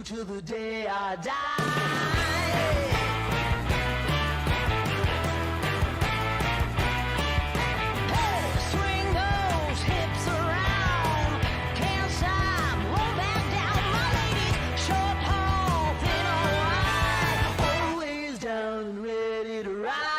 till the day I die. Hey, swing those hips around. Can't stop, roll back down. My ladies, short, tall, thin or wide. Always down and ready to ride.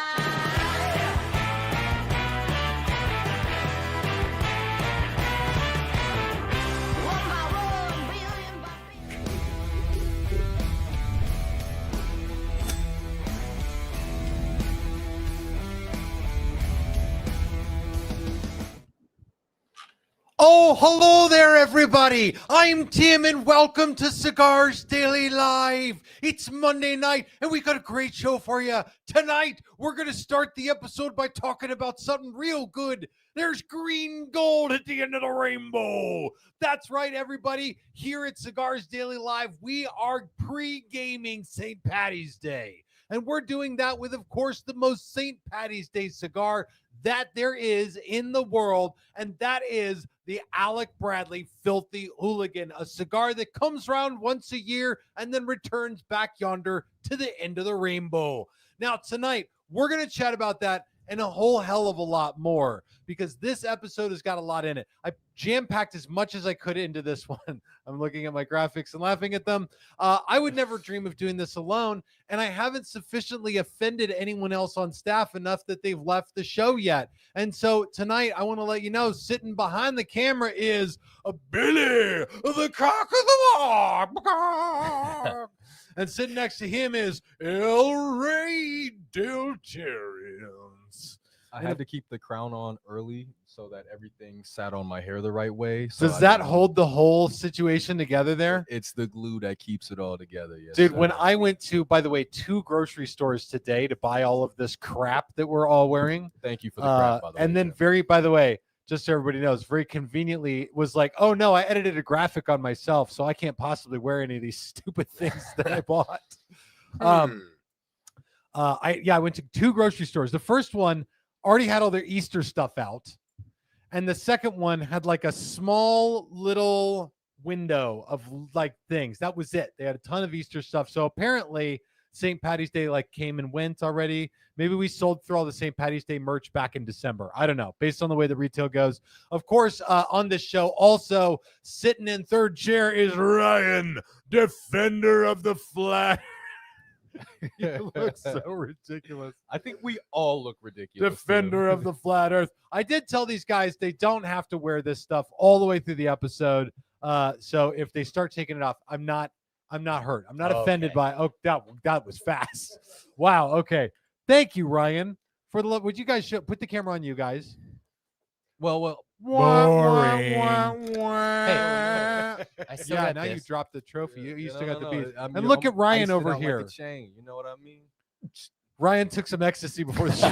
Oh, hello there, everybody. I'm Tim, and welcome to Cigars Daily Live. It's Monday night, and we got a great show for you. Tonight, we're going to start the episode by talking about something real good. There's green gold at the end of the rainbow. That's right, everybody. Here at Cigars Daily Live, we are pre-gaming St. Paddy's Day. And we're doing that with, of course, the most St. Paddy's Day cigar that there is in the world, and that is the Alec Bradley Filthy Hooligan, a cigar that comes around once a year and then returns back yonder to the end of the rainbow. Now, tonight, we're going to chat about that and a whole hell of a lot more, because this episode has got a lot in it. I jam-packed as much as I could into this one. I'm looking at my graphics and laughing at them. I would never dream of doing this alone, and I haven't sufficiently offended anyone else on staff enough that they've left the show yet. And so tonight, I want to let you know, sitting behind the camera is a Billy, the cock of the walk. And sitting next to him is El Rey Del Terrence. I had to keep the crown on early so that everything sat on my hair the right way. So Does that hold the whole situation together there? It's the glue that keeps it all together. Yes, Dude, sir. when I went to, by the way, 2 grocery stores today to buy all of this crap that we're all wearing. Thank you for the crap, by the way. And then by the way, just so everybody knows, very conveniently was like, oh no, I edited a graphic on myself, so I can't possibly wear any of these stupid things that I bought. I went to 2 grocery stores. The first one already had all their Easter stuff out, and the second one had like a small little window of like things. That was it. They had a ton of Easter stuff. So apparently St. Paddy's Day like came and went already. Maybe we sold through all the St. Paddy's Day merch back in December. I don't know, based on the way the retail goes. Of course, on this show, also sitting in third chair is Ryan, defender of the flag. You look so ridiculous. I think we all look ridiculous. Defender of the flat earth. I did tell these guys they don't have to wear this stuff all the way through the episode. So if they start taking it off, I'm not hurt. I'm not offended by. Oh, that was fast. Wow. Okay. Thank you, Ryan, for the love. Would you guys put the camera on you guys? Well. Boring. Hey, I still got now this. you dropped the trophy. You still got the piece. I mean, And look at Ryan iced it over out here. Like a chain, you know what I mean? Ryan took some ecstasy before the show.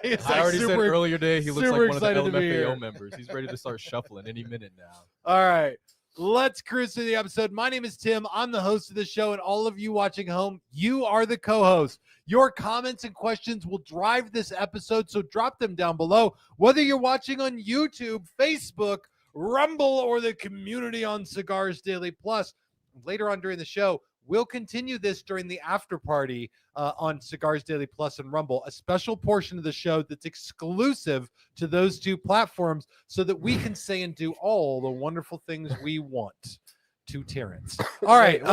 He's I already said earlier today he looks like super one of the excited to be here. LMFAO members. He's ready to start shuffling any minute now. All right. Let's cruise through the episode. My name is Tim. I'm the host of the show, and all of you watching home, you are the co-host. Your comments and questions will drive this episode, so drop them down below. Whether you're watching on YouTube, Facebook, Rumble, or the community on Cigars Daily Plus, later on during the show, we'll continue this during the after party on Cigars Daily Plus and Rumble, a special portion of the show that's exclusive to those 2 platforms so that we can say and do all the wonderful things we want to Terrence. All right,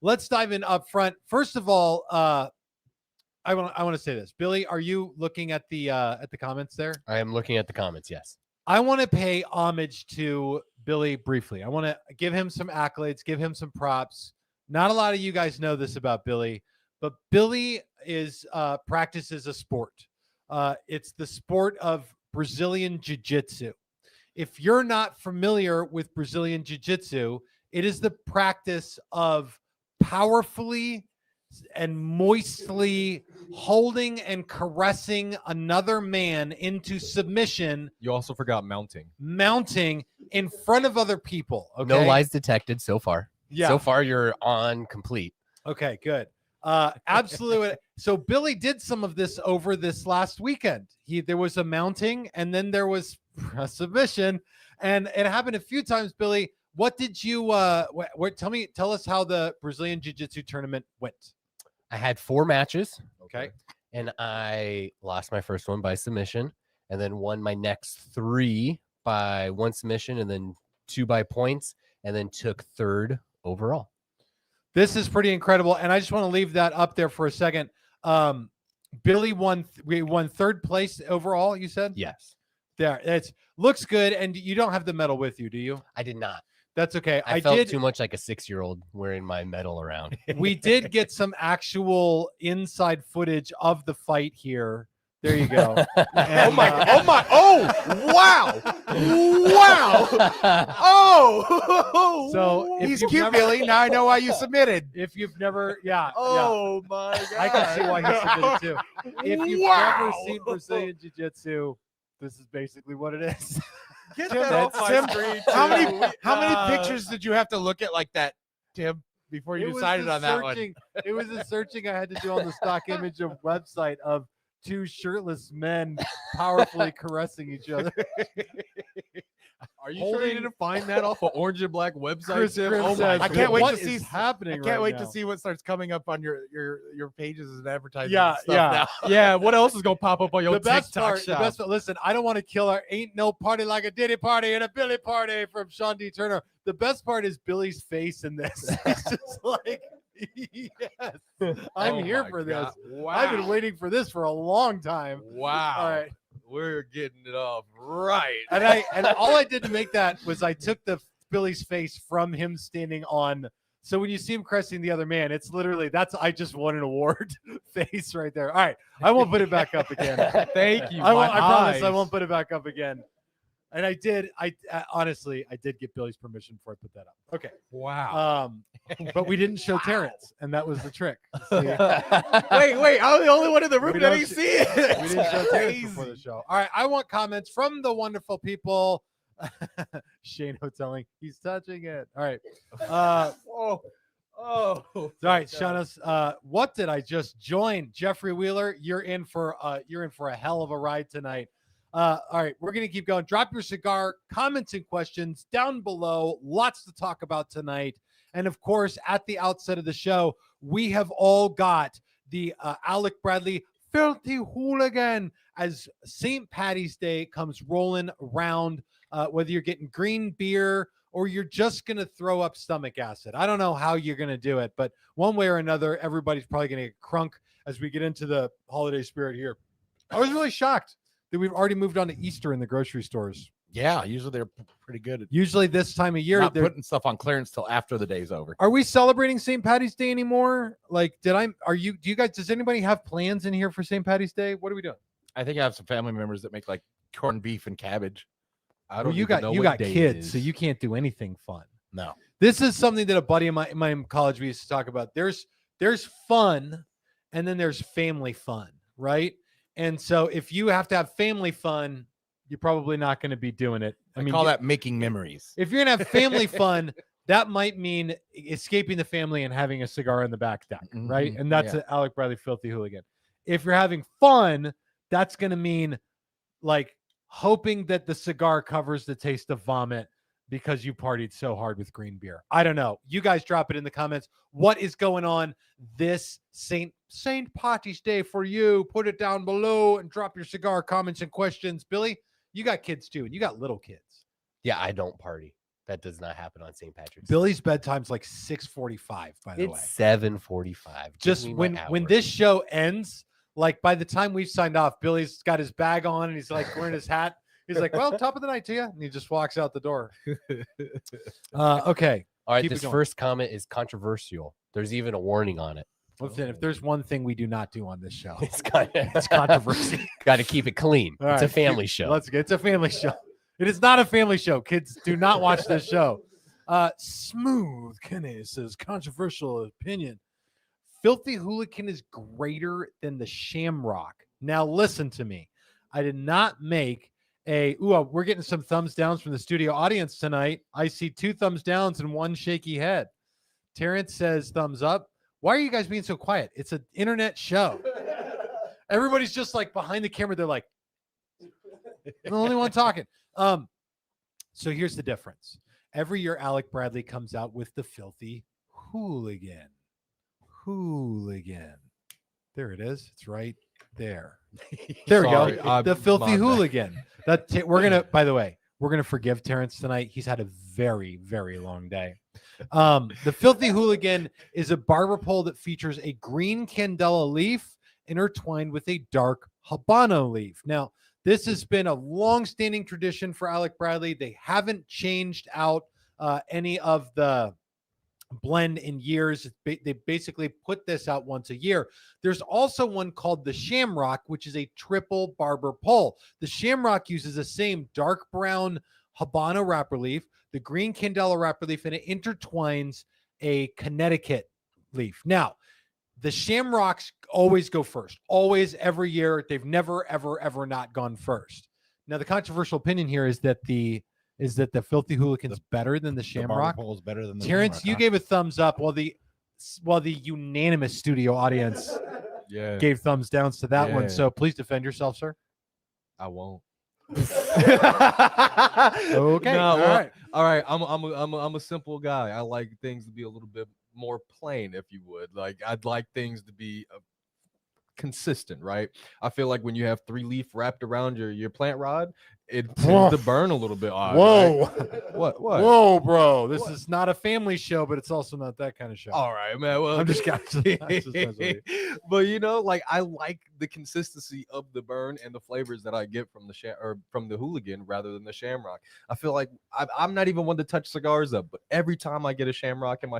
let's dive in up front. First of all, I want to say this. Billy, are you looking at the comments there? I am looking at the comments, yes. I want to pay homage to Billy briefly. I want to give him some accolades, give him some props. Not a lot of you guys know this about Billy, but Billy practices a sport. It's the sport of Brazilian Jiu-Jitsu. If you're not familiar with Brazilian Jiu-Jitsu, it is the practice of powerfully and moistly holding and caressing another man into submission. You also forgot mounting In front of other people. Okay. No lies detected so far. Yeah. So far, you're on complete. Okay, good. Absolutely. So Billy did some of this over this last weekend. There was a mounting, and then there was a submission, and it happened a few times, Billy. what did you tell us how the Brazilian Jiu-Jitsu tournament went. I had 4 matches. Okay. And I lost my first one by submission, and then won my next 3 by 1 submission, and then 2 by points, and then took 3rd overall. This is pretty incredible, and I just want to leave that up there for a second. Billy won 3rd place overall, you said? Yes. There. It looks good, and you don't have the medal with you, do you? I did not. That's okay. I felt too much like a 6-year-old wearing my medal around. We did get some actual inside footage of the fight here. There you go. And, wow. Oh, so if he's you've cute, never- Billy. Now I know why you submitted. If you've never, yeah. Oh my God. I can see why he submitted too. If you've never seen Brazilian Jiu-Jitsu, this is basically what it is. Get Tim, that off my Tim, screen. too. How many pictures did you have to look at like that, Tim, before you It was decided the on that one? searching- It was a searching I had to do on the stock image of website of 2 shirtless men powerfully caressing each other. Are you sure you didn't find that off of Orange and Black website? Chris Tim? Grimm Oh my says, I can't wait "What to see is happening. I can't right wait now?" to see what starts coming up on your pages as advertising. Yeah, and stuff yeah. now. Yeah, what else is gonna pop up on your The best TikTok part, shop? listen, I don't want to kill our ain't no party like a Diddy party and a Billy party from Sean D. Turner. The best part is Billy's face in this. It's just like, yes, I'm Oh here my for God. this. Wow. I've been waiting for this for a long time. Wow. All right. We're getting it off right. And all I did to make that was I took the Billy's face from him standing on. So when you see him caressing the other man, it's literally I just won an award face right there. All right, I won't put it back up again. Thank you. I my promise I eyes. won't put it back up again. And I did. Honestly, I did get Billy's permission before I put that up. Okay. Wow. But we didn't show Terrence, and that was the trick. See? Wait, I'm the only one in the room We that don't ain't sh- see it. We didn't show Terrence before the show. All right, I want comments from the wonderful people. Shane Hoteling, he's touching it. All right. Oh. All right, Shauna, what did I just join? Jeffrey Wheeler, you're in for a hell of a ride tonight. All right, we're gonna keep going. Drop your cigar, comments and questions down below. Lots to talk about tonight. And of course, at the outset of the show, we have all got the Alec Bradley Filthy Hooligan as St. Patty's Day comes rolling around, whether you're getting green beer or you're just going to throw up stomach acid. I don't know how you're going to do it, but one way or another, everybody's probably going to get crunk as we get into the holiday spirit here. I was really shocked that we've already moved on to Easter in the grocery stores. Yeah, usually they're pretty good at Usually this time of year, not they're putting stuff on clearance till after the day's over. Are we celebrating St. Patty's Day anymore? Like, do you guys, does anybody have plans in here for St. Patty's Day? What are we doing? I think I have some family members that make like corned beef and cabbage. I Well, don't you even got know you what got day it kids, so is. you can't do anything fun. No. This is something that a buddy of mine in college we used to talk about. There's fun, and then there's family fun, right? And so if you have to have family fun, you're probably not going to be doing it. I call that making memories. If you're going to have family fun, that might mean escaping the family and having a cigar in the back deck, right? Mhm, And that's yeah. an Alec Bradley Filthy Hooligan. If you're having fun, that's going to mean like hoping that the cigar covers the taste of vomit because you partied so hard with green beer. I don't know. You guys drop it in the comments. What is going on this St. Patty's Day for you? Put it down below and drop your cigar comments and questions. Billy, you got kids too, and you got little kids. Yeah, I don't party. That does not happen on St. Patrick's. Billy's bedtime's like 6:45, by the way. It's 7:45. Just when this show ends, like by the time we've signed off, Billy's got his bag on and he's like wearing his hat. He's like, "Well, top of the night to you," and he just walks out the door. Okay. All right, keep it this going. first comment is controversial. There's even a warning on it. Listen, if there's one thing we do not do on this show, It's kind of it's controversy. Got to keep it clean. All It's a right, family show. Let's get. It's a family show. It is not a family show. Kids, do not watch this show. Smooth Kenny says controversial opinion. Filthy Hooligan is greater than the Shamrock. Now listen to me. I did not make we're getting some thumbs downs from the studio audience tonight. I see 2 thumbs downs and 1 shaky head. Terrence says thumbs up. Why are you guys being so quiet? It's an internet show. Everybody's just like behind the camera. They're like, I'm the only one talking. So here's the difference. every year Alec Bradley comes out with the Filthy Hooligan. There it is. It's right there. There we Sorry, go. The Filthy my bad. Hooligan. We're gonna. By the way, we're gonna forgive Terrence tonight. He's had a very, very long day. The Filthy Hooligan is a barber pole that features a green Candela leaf intertwined with a dark Habano leaf. Now, this has been a long-standing tradition for Alec Bradley. They haven't changed out any of the blend in years. They basically put this out once a year. There's also one called the Shamrock, which is a triple barber pole. The Shamrock uses the same dark brown Habano wrapper leaf, the green Candela wrapper leaf, and it intertwines a Connecticut leaf. Now, the Shamrocks always go first, always, every year. They've never, ever not gone first. Now, the controversial opinion here is that the Filthy Hooligan's better than the Shamrock. Pole is better than the Terrence, Shamrock, you huh? gave a thumbs up, while the unanimous studio audience Yeah, gave thumbs downs to that one. Yeah. So please defend yourself, sir. I won't. Okay. No, All right. All right. I'm a simple guy. I like things to be a little bit more plain, if you would. Like, I'd like things to be consistent, right? I feel like when you have 3-leaf wrapped around your plant rod, it tends to burn a little bit odd. Whoa. Right? What? Whoa, bro. This What? is not a family show, but it's also not that kind of show. All right, man. Well, I'm just kidding. But you know, like, I like the consistency of the burn and the flavors that I get from from the Hooligan rather than the Shamrock. I feel like I'm not even one to touch cigars up, but every time I get a Shamrock in my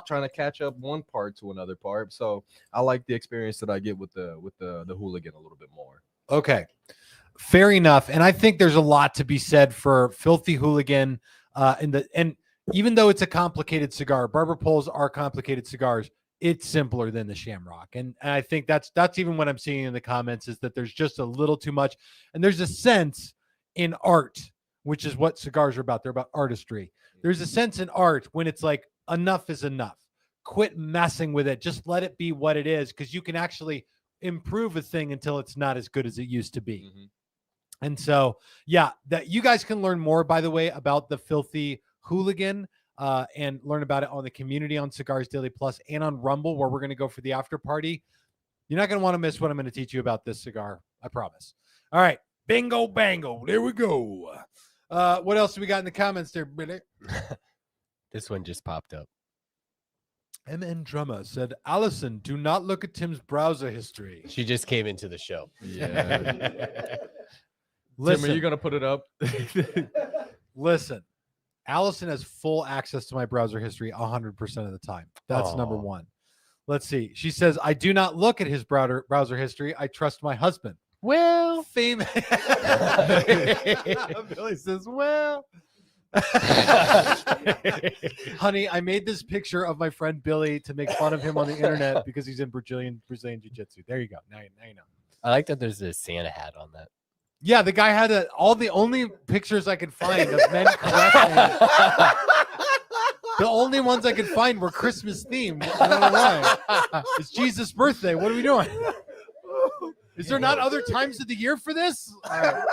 trying to catch up one part to another part. So I like the experience that I get with the Hooligan a little bit more. Okay. Fair enough. And I think there's a lot to be said for Filthy Hooligan. And even though it's a complicated cigar, barber poles are complicated cigars. It's simpler than the Shamrock. And I think that's even what I'm seeing in the comments, is that there's just a little too much. And there's a sense in art, which is what cigars are about. They're about artistry. There's a sense in art when it's like, enough is enough. Quit messing with it. Just let it be what it is, because you can actually improve a thing until it's not as good as it used to be. Mm-hmm. And so, yeah, that you guys can learn more, by the way, about the Filthy Hooligan and learn about it on the community on Cigars Daily Plus and on Rumble, where we're going to go for the after party. You're not going to want to miss what I'm going to teach you about this cigar. I promise. All right. Bingo, bango. There we go. What else do we got in the comments there, Billy? This one just popped up. MN Drummer said, Allison, do not look at Tim's browser history. She just came into the show. Yeah. Listen, Tim, are you gonna put it up? listen. Allison has full access to my browser history 100% of the time. That's number Aw. one. Let's see. She says, I do not look at his browser history. I trust my husband. Well, Fame. Billy says, well. Honey, I made this picture of my friend Billy to make fun of him on the internet because he's in Brazilian Jiu-Jitsu. There you go. Now you know. I like that there's a Santa hat on that. Yeah, the guy had all the only pictures I could find of men correcting. The only ones I could find were Christmas themed. I don't know why. It's Jesus' birthday. What are we doing? Is there not other times of the year for this? All right.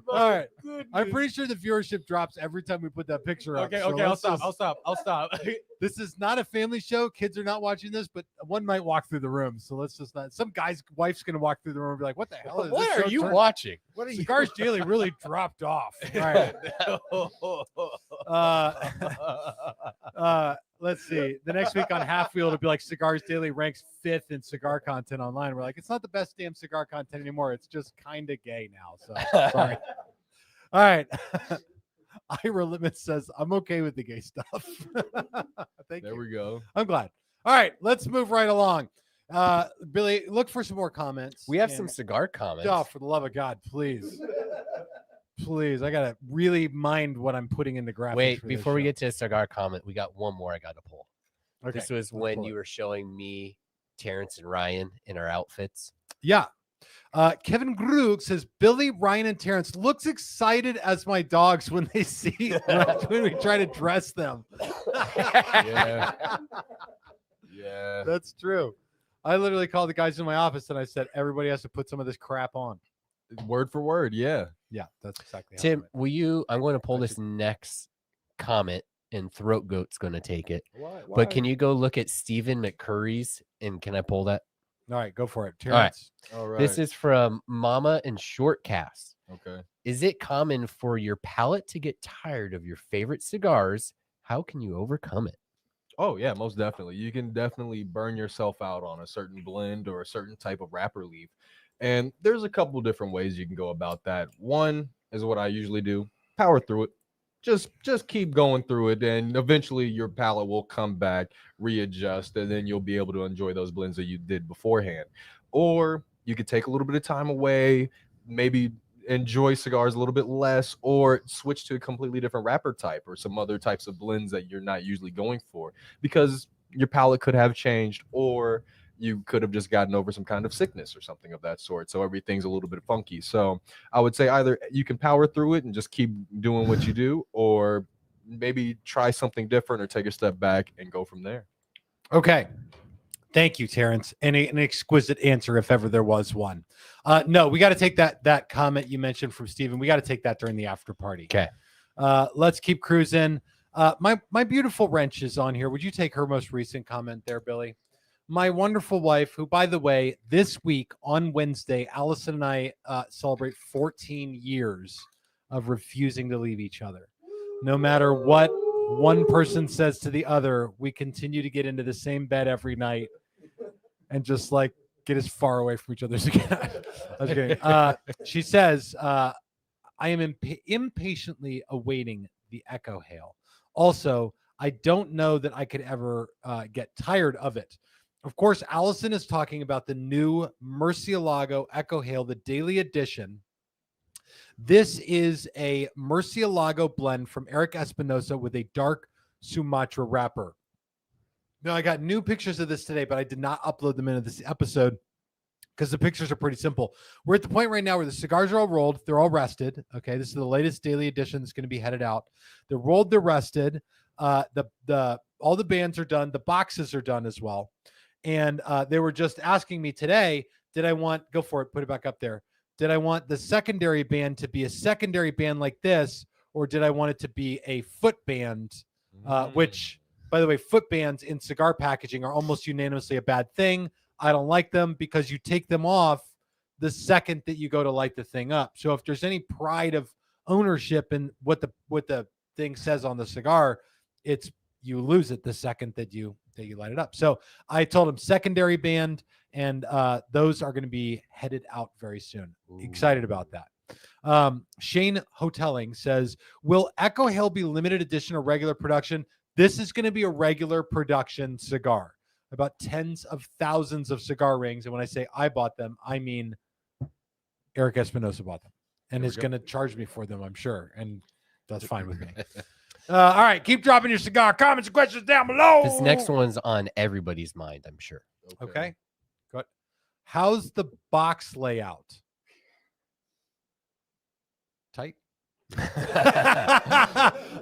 All right. I'm pretty sure the viewership drops every time we put that picture up. Okay, so okay, I'll let's stop. just- I'll stop. This is not a family show. Kids are not watching this, but one might walk through the room. So let's just not. Some guy's wife's going to walk through the room and be like, what the hell is this What show are you turned- watching? What are Cigars Daily really dropped off. All right. Let's see. The next week on Half Wheel, it'll be like Cigars Daily ranks 5th in cigar content online. We're like, it's not the best damn cigar content anymore. It's just kind of gay now. So sorry. All right. Ira Limit says, I'm okay with the gay stuff. Thank There you. we go. I'm glad. All right. Let's move right along. Billy, look for some more comments. We have and- some cigar comments. Oh, for the love of God, please. Please. I got to really mind what I'm putting in the graphics. Wait, for this before we show. get to a cigar comment, we got one more I got to pull. Okay, This was let's when pull you it. were showing me, Terrence, and Ryan in our outfits. Yeah. Kevin Grug says Billy, Ryan, and Terrence looks excited as my dogs when they see when we try to dress them. Yeah. Yeah. That's true. I literally called the guys in my office and I said, everybody has to put some of this crap on. Word for word, yeah. Yeah, that's exactly how Tim, it will you? I'm going to pull I this next comment, and Throat Goat's going to take it. Why? But can you go look at Stephen McCurry's? And can I pull that? All right, go for it. All right. Terrence. All right. This is from Mama and Shortcast. okay. Is it common for your palate to get tired of your favorite cigars? How can you overcome it? Oh yeah, most definitely. You can definitely burn yourself out on a certain blend or a certain type of wrapper leaf. And there's a couple different ways you can go about that. One is what I usually do. Power through it. Just keep going through it, and eventually your palate will come back, readjust, and then you'll be able to enjoy those blends that you did beforehand. Or you could take a little bit of time away, maybe enjoy cigars a little bit less, or switch to a completely different wrapper type or some other types of blends that you're not usually going for, because your palate could have changed, or you could have just gotten over some kind of sickness or something of that sort. So everything's a little bit funky. So I would say either you can power through it and just keep doing what you do, or maybe try something different or take a step back and go from there. Okay. Thank you, Terrence. And an exquisite answer if ever there was one. No, we got to take that comment you mentioned from Steven. We got to take that during the after party. Okay. Let's keep cruising. My beautiful wrench is on here. Would you take her most recent comment there, Billy? My wonderful wife, who, by the way, this week on Wednesday, Allison and I celebrate 14 years of refusing to leave each other. No matter what one person says to the other, we continue to get into the same bed every night and just like get as far away from each other as we can. I was kidding. She says, I am impatiently awaiting the Echo Hale. Also, I don't know that I could ever get tired of it. Of course, Allison is talking about the new Murcielago Echo Hale, the daily edition. This is a Murcielago blend from Eric Espinosa with a dark Sumatra wrapper. Now, I got new pictures of this today, but I did not upload them into this episode because the pictures are pretty simple. We're at the point right now where the cigars are all rolled. They're all rested. Okay, this is the latest daily edition that's going to be headed out. They're rolled, they're rested. All the bands are done. The boxes are done as well. And they were just asking me today, did I want, go for it, put it back up there. Did I want the secondary band to be a secondary band like this, or did I want it to be a foot band, which, by the way, foot bands in cigar packaging are almost unanimously a bad thing. I don't like them because you take them off the second that you go to light the thing up. So if there's any pride of ownership in what the thing says on the cigar, it's you lose it the second that you light it up. So I told him secondary band, and those are going to be headed out very soon. Ooh. Excited about that. Shane Hoteling says, will Echo Hale be limited edition or regular production? This is going to be a regular production cigar. About tens of thousands of cigar rings. And when I say I bought them, I mean Eric Espinosa bought them and is going to charge me for them, I'm sure. And that's fine with me. All right, keep dropping your cigar comments and questions down below. This next one's on everybody's mind, I'm sure. Okay. Good. How's the box layout? Tight. Listen,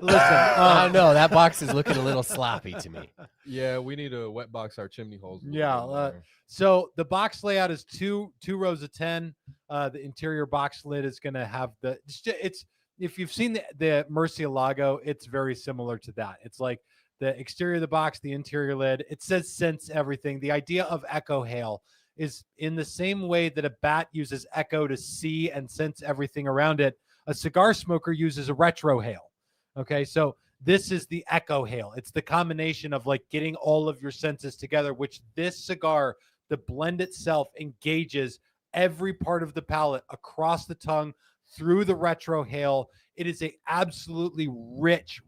I don't know. That box is looking a little sloppy to me. Yeah, we need to wet box our chimney holes. Yeah. So the box layout is two rows of 10. The interior box lid is going to have it's if you've seen the Murcielago, it's very similar to that. It's like the exterior of the box, the interior lid. It says sense everything. The idea of Echo Hale is in the same way that a bat uses echo to see and sense everything around it. A cigar smoker uses a retro Hale. Okay, so this is the Echo Hale. It's the combination of like getting all of your senses together, which this cigar, the blend itself, engages every part of the palate across the tongue through the retro Hale. It is a absolutely rich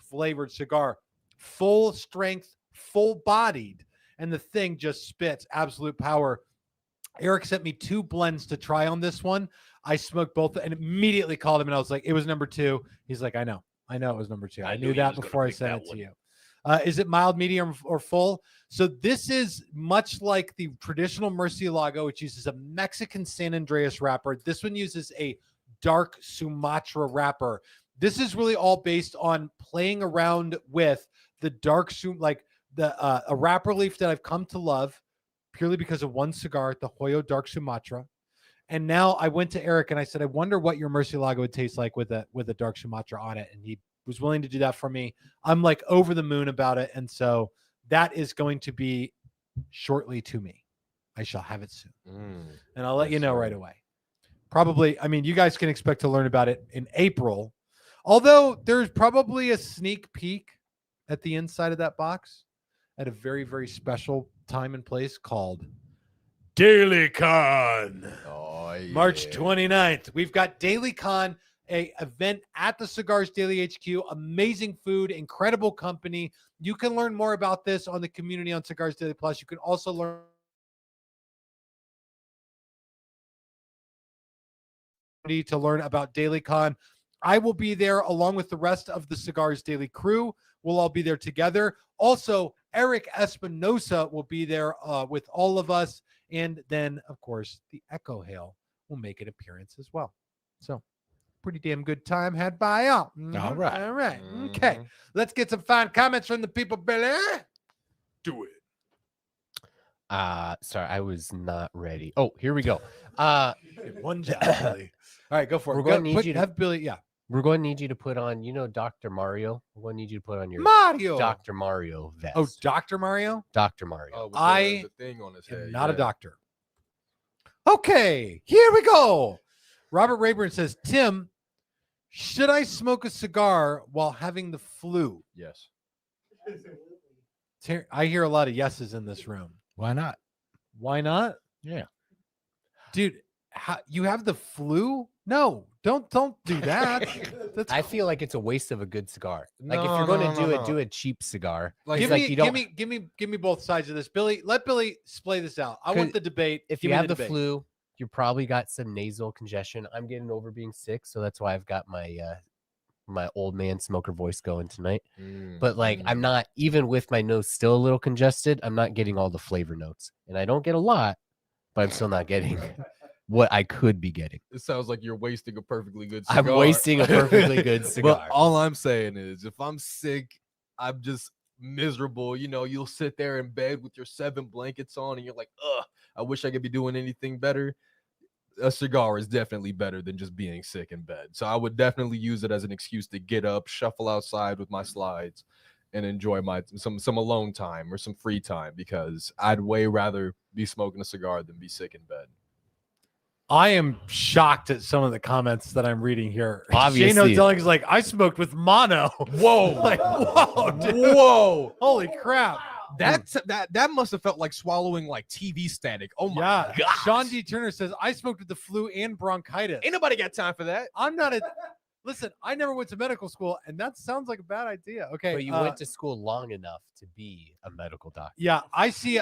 flavored cigar, full strength, full bodied, and the thing just spits absolute power. Eric sent me 2 blends to try on this one. I smoked both and immediately called him and I was like, it was number 2. He's like, I know it was number 2. I knew that before I sent it to you. Is it mild, medium, or full? So this is much like the traditional Murcielago, which uses a Mexican San Andreas wrapper. This one uses a dark Sumatra wrapper. This is really all based on playing around with the dark like a wrapper leaf that I've come to love purely because of one cigar, the Hoyo Dark Sumatra. And now I went to Eric and I said, I wonder what your Murcielago would taste like with a Dark Sumatra on it. And he was willing to do that for me. I'm like over the moon about it. And so that is going to be shortly to me. I shall have it soon. And I'll let you know right away. Probably, I mean, you guys can expect to learn about it in April. Although there's probably a sneak peek at the inside of that box at a very, very special time and place called Daily Con. March 29th. We've got Daily Con, a event at the Cigars Daily HQ. Amazing food, incredible company. You can learn more about this on the community on Cigars Daily Plus. You can also learn to learn about Daily Con. I will be there along with the rest of the Cigars Daily crew. We'll all be there together. Also, Eric Espinosa will be there with all of us. And then, of course, the Echo Hale will make an appearance as well. So, pretty damn good time had by all. All right. All right. Okay. Let's get some fine comments from the people, Billy. Do it. Sorry, I was not ready. Oh, here we go. One job, Billy. All right, go for it. We're going to need you to have Billy. Yeah. We're going to need you to put on, Dr. Mario. We're going to need you to put on your Mario. Dr. Mario vest. Oh, Dr. Mario? Dr. Mario. Oh, with I the thing on his am head. not a yeah. doctor. Okay, here we go. Robert Rayburn says, Tim, should I smoke a cigar while having the flu? Yes. I hear a lot of yeses in this room. Why not? Why not? Yeah. Dude, you have the flu? No, don't do that. That's I feel like it's a waste of a good cigar. Like if No, you're going to no, do no. it, do a cheap cigar. Like, give like me, you don't. give me both sides of this. Billy, let Billy splay this out. I want the debate. If Give you me have the debate. flu, you probably got some nasal congestion. I'm getting over being sick, so that's why I've got my my old man smoker voice going tonight. But like I'm not, even with my nose still a little congested, I'm not getting all the flavor notes. And I don't get a lot, but I'm still not getting what I could be getting. It sounds like you're wasting a perfectly good cigar. I'm wasting a perfectly good cigar. But all I'm saying is, if I'm sick, I'm just miserable. You'll sit there in bed with your 7 blankets on, and you're like, ugh, I wish I could be doing anything better. A cigar is definitely better than just being sick in bed. So I would definitely use it as an excuse to get up, shuffle outside with my slides, and enjoy some alone time or some free time, because I'd way rather be smoking a cigar than be sick in bed. I am shocked at some of the comments that I'm reading here. Obviously. Shane O'Delling is like, I smoked with mono. Whoa. Like, whoa, dude. Whoa. Holy crap. That must have felt like swallowing like TV static. Oh my Yeah. god. Sean D. Turner says, I smoked with the flu and bronchitis. Ain't nobody got time for that. I'm not listen, I never went to medical school, and that sounds like a bad idea. Okay. But you went to school long enough to be a medical doctor. Yeah, I see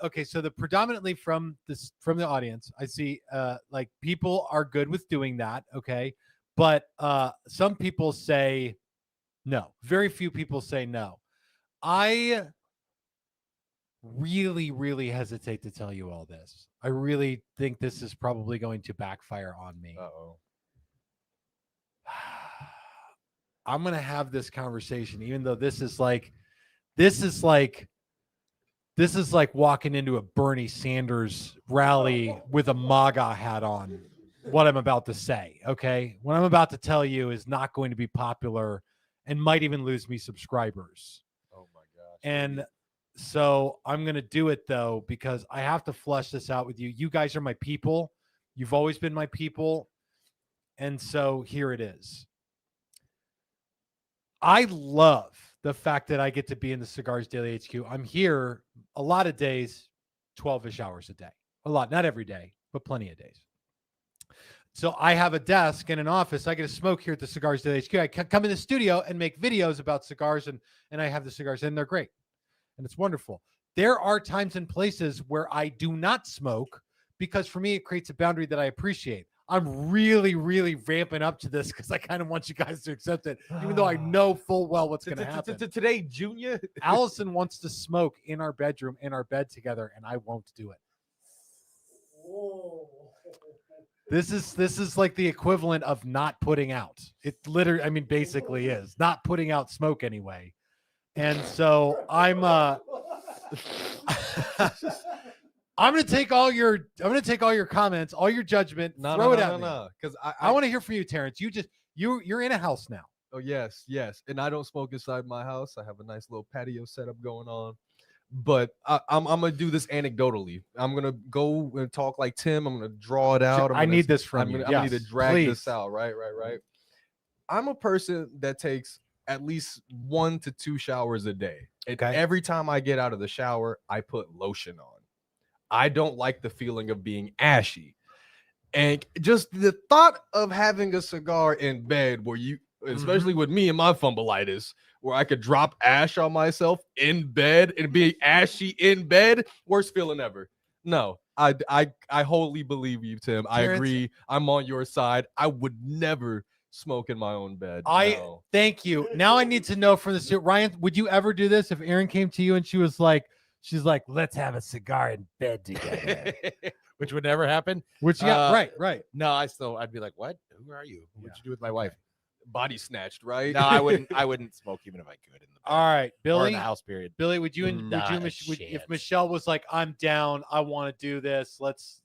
okay, so the predominantly from the audience, I see like people are good with doing that, okay? But some people say no. Very few people say no. I really, really hesitate to tell you all this. I really think this is probably going to backfire on me. Uh-oh. I'm going to have this conversation, even though this is like walking into a Bernie Sanders rally with a MAGA hat on. What I'm about to say, okay? What I'm about to tell you is not going to be popular and might even lose me subscribers. Oh my gosh. And so I'm going to do it, though, because I have to flush this out with you. You guys are my people. You've always been my people. And so here it is. I love the fact that I get to be in the Cigars Daily HQ. I'm here a lot of days, 12-ish hours a day. A lot, not every day, but plenty of days. So I have a desk and an office. I get to smoke here at the Cigars Daily HQ. I come in the studio and make videos about cigars, and I have the cigars, and they're great. And it's wonderful. There are times and places where I do not smoke because for me, it creates a boundary that I appreciate. I'm really, really ramping up to this because I kind of want you guys to accept it, even though I know full well what's going to happen. Today, Junior. Allison wants to smoke in our bedroom, in our bed together, and I won't do it. This is like the equivalent of not putting out. It literally, I mean, basically is not putting out smoke anyway. And so I'm I'm gonna take all your comments, all your judgment, throw it at me. Because I want to hear from you, Terrence. You're in a house now. Oh yes, and I don't smoke inside my house. I have a nice little patio setup going on. But I'm gonna do this anecdotally. I'm gonna go and talk like Tim. I'm gonna draw it out. I need this from you. I'm gonna need to drag please. this out. Right. I'm a person that takes at least 1 to 2 showers a day. And every time I get out of the shower, I put lotion on. I don't like the feeling of being ashy. And just the thought of having a cigar in bed where you, especially with me and my fumbleitis, where I could drop ash on myself in bed and being ashy in bed, worst feeling ever. No, I wholly believe you, Tim. I agree. I'm on your side. I would never smoke in my own bed. Thank you. Now I need to know from the suit, Ryan, would you ever do this if Erin came to you and she's like, let's have a cigar in bed together? Which would never happen. Right. No, I'd be like, what? Who are you? What'd you do with my wife? Body snatched, right? No, I wouldn't smoke even if I could in the bed. All right, Billy. Or in the house period. Billy, if Michelle was like, I'm down, I want to do this, let's,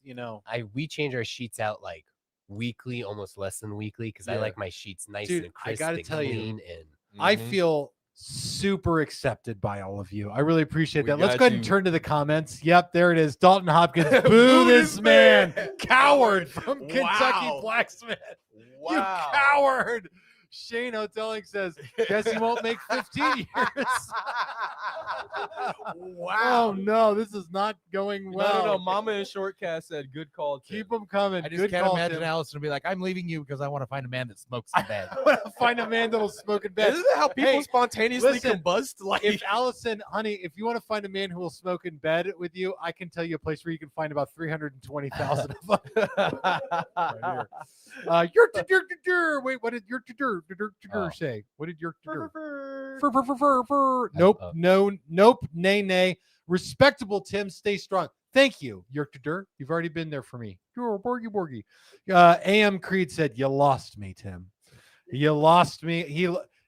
we change our sheets out like weekly, almost less than weekly, because I like my sheets nice and crisp. I gotta and tell clean you, and I feel super accepted by all of you. I really appreciate that. Let's got go ahead and turn to the comments. Yep, there it is. Dalton Hopkins, boo this man, coward from Kentucky Blacksmith. Wow. You coward. Shane Hotelling says, guess he won't make 15 years. Wow. Oh no, this is not going well. No. Mama in Shortcast said, good call, Tim. Keep them coming. I just Good can't call, imagine Tim. Allison will be like, I'm leaving you because I want to find a man that smokes in bed. I want to find a man that'll smoke in bed. Isn't that how people spontaneously listen, combust? Like, If Allison, honey, if you want to find a man who will smoke in bed with you, I can tell you a place where you can find about 320,000 of them. Right here. Wait, what did your say? What did your Nope, nay. Respectable Tim, stay strong. Thank you, Yerkter. You've already been there for me. Borgy. AM Creed said, you lost me, Tim. You lost me.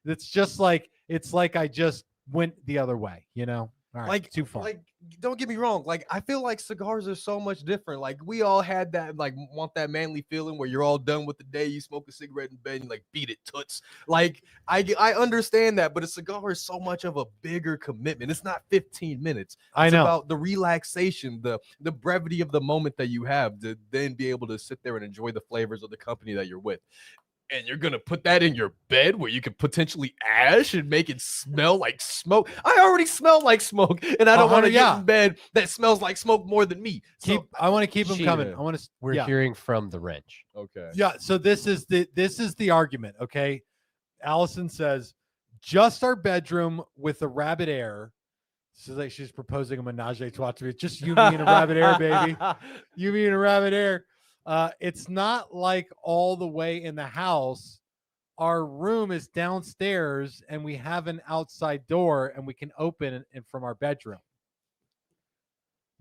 It's like I just went the other way, All right, like too far. Like, don't get me wrong. Like, I feel like cigars are so much different. Like, we all had that, like, want that manly feeling where you're all done with the day. You smoke a cigarette in bed and like beat it toots. Like, I understand that, but a cigar is so much of a bigger commitment. It's not 15 minutes. It's about the relaxation, the brevity of the moment that you have to then be able to sit there and enjoy the flavors of the company that you're with. And you're gonna put that in your bed where you could potentially ash and make it smell like smoke. I already smell like smoke, and I don't want to get in bed that smells like smoke more than me. I want to keep them coming. We're hearing from the wrench. Okay. Yeah. So this is the argument. Okay. Allison says, just our bedroom with a rabbit air. So like she's proposing a menage a trois to me. Just you, me, and a rabbit air, baby. You, me, and a rabbit air. It's not like all the way in the house. Our room is downstairs and we have an outside door and we can open it from our bedroom.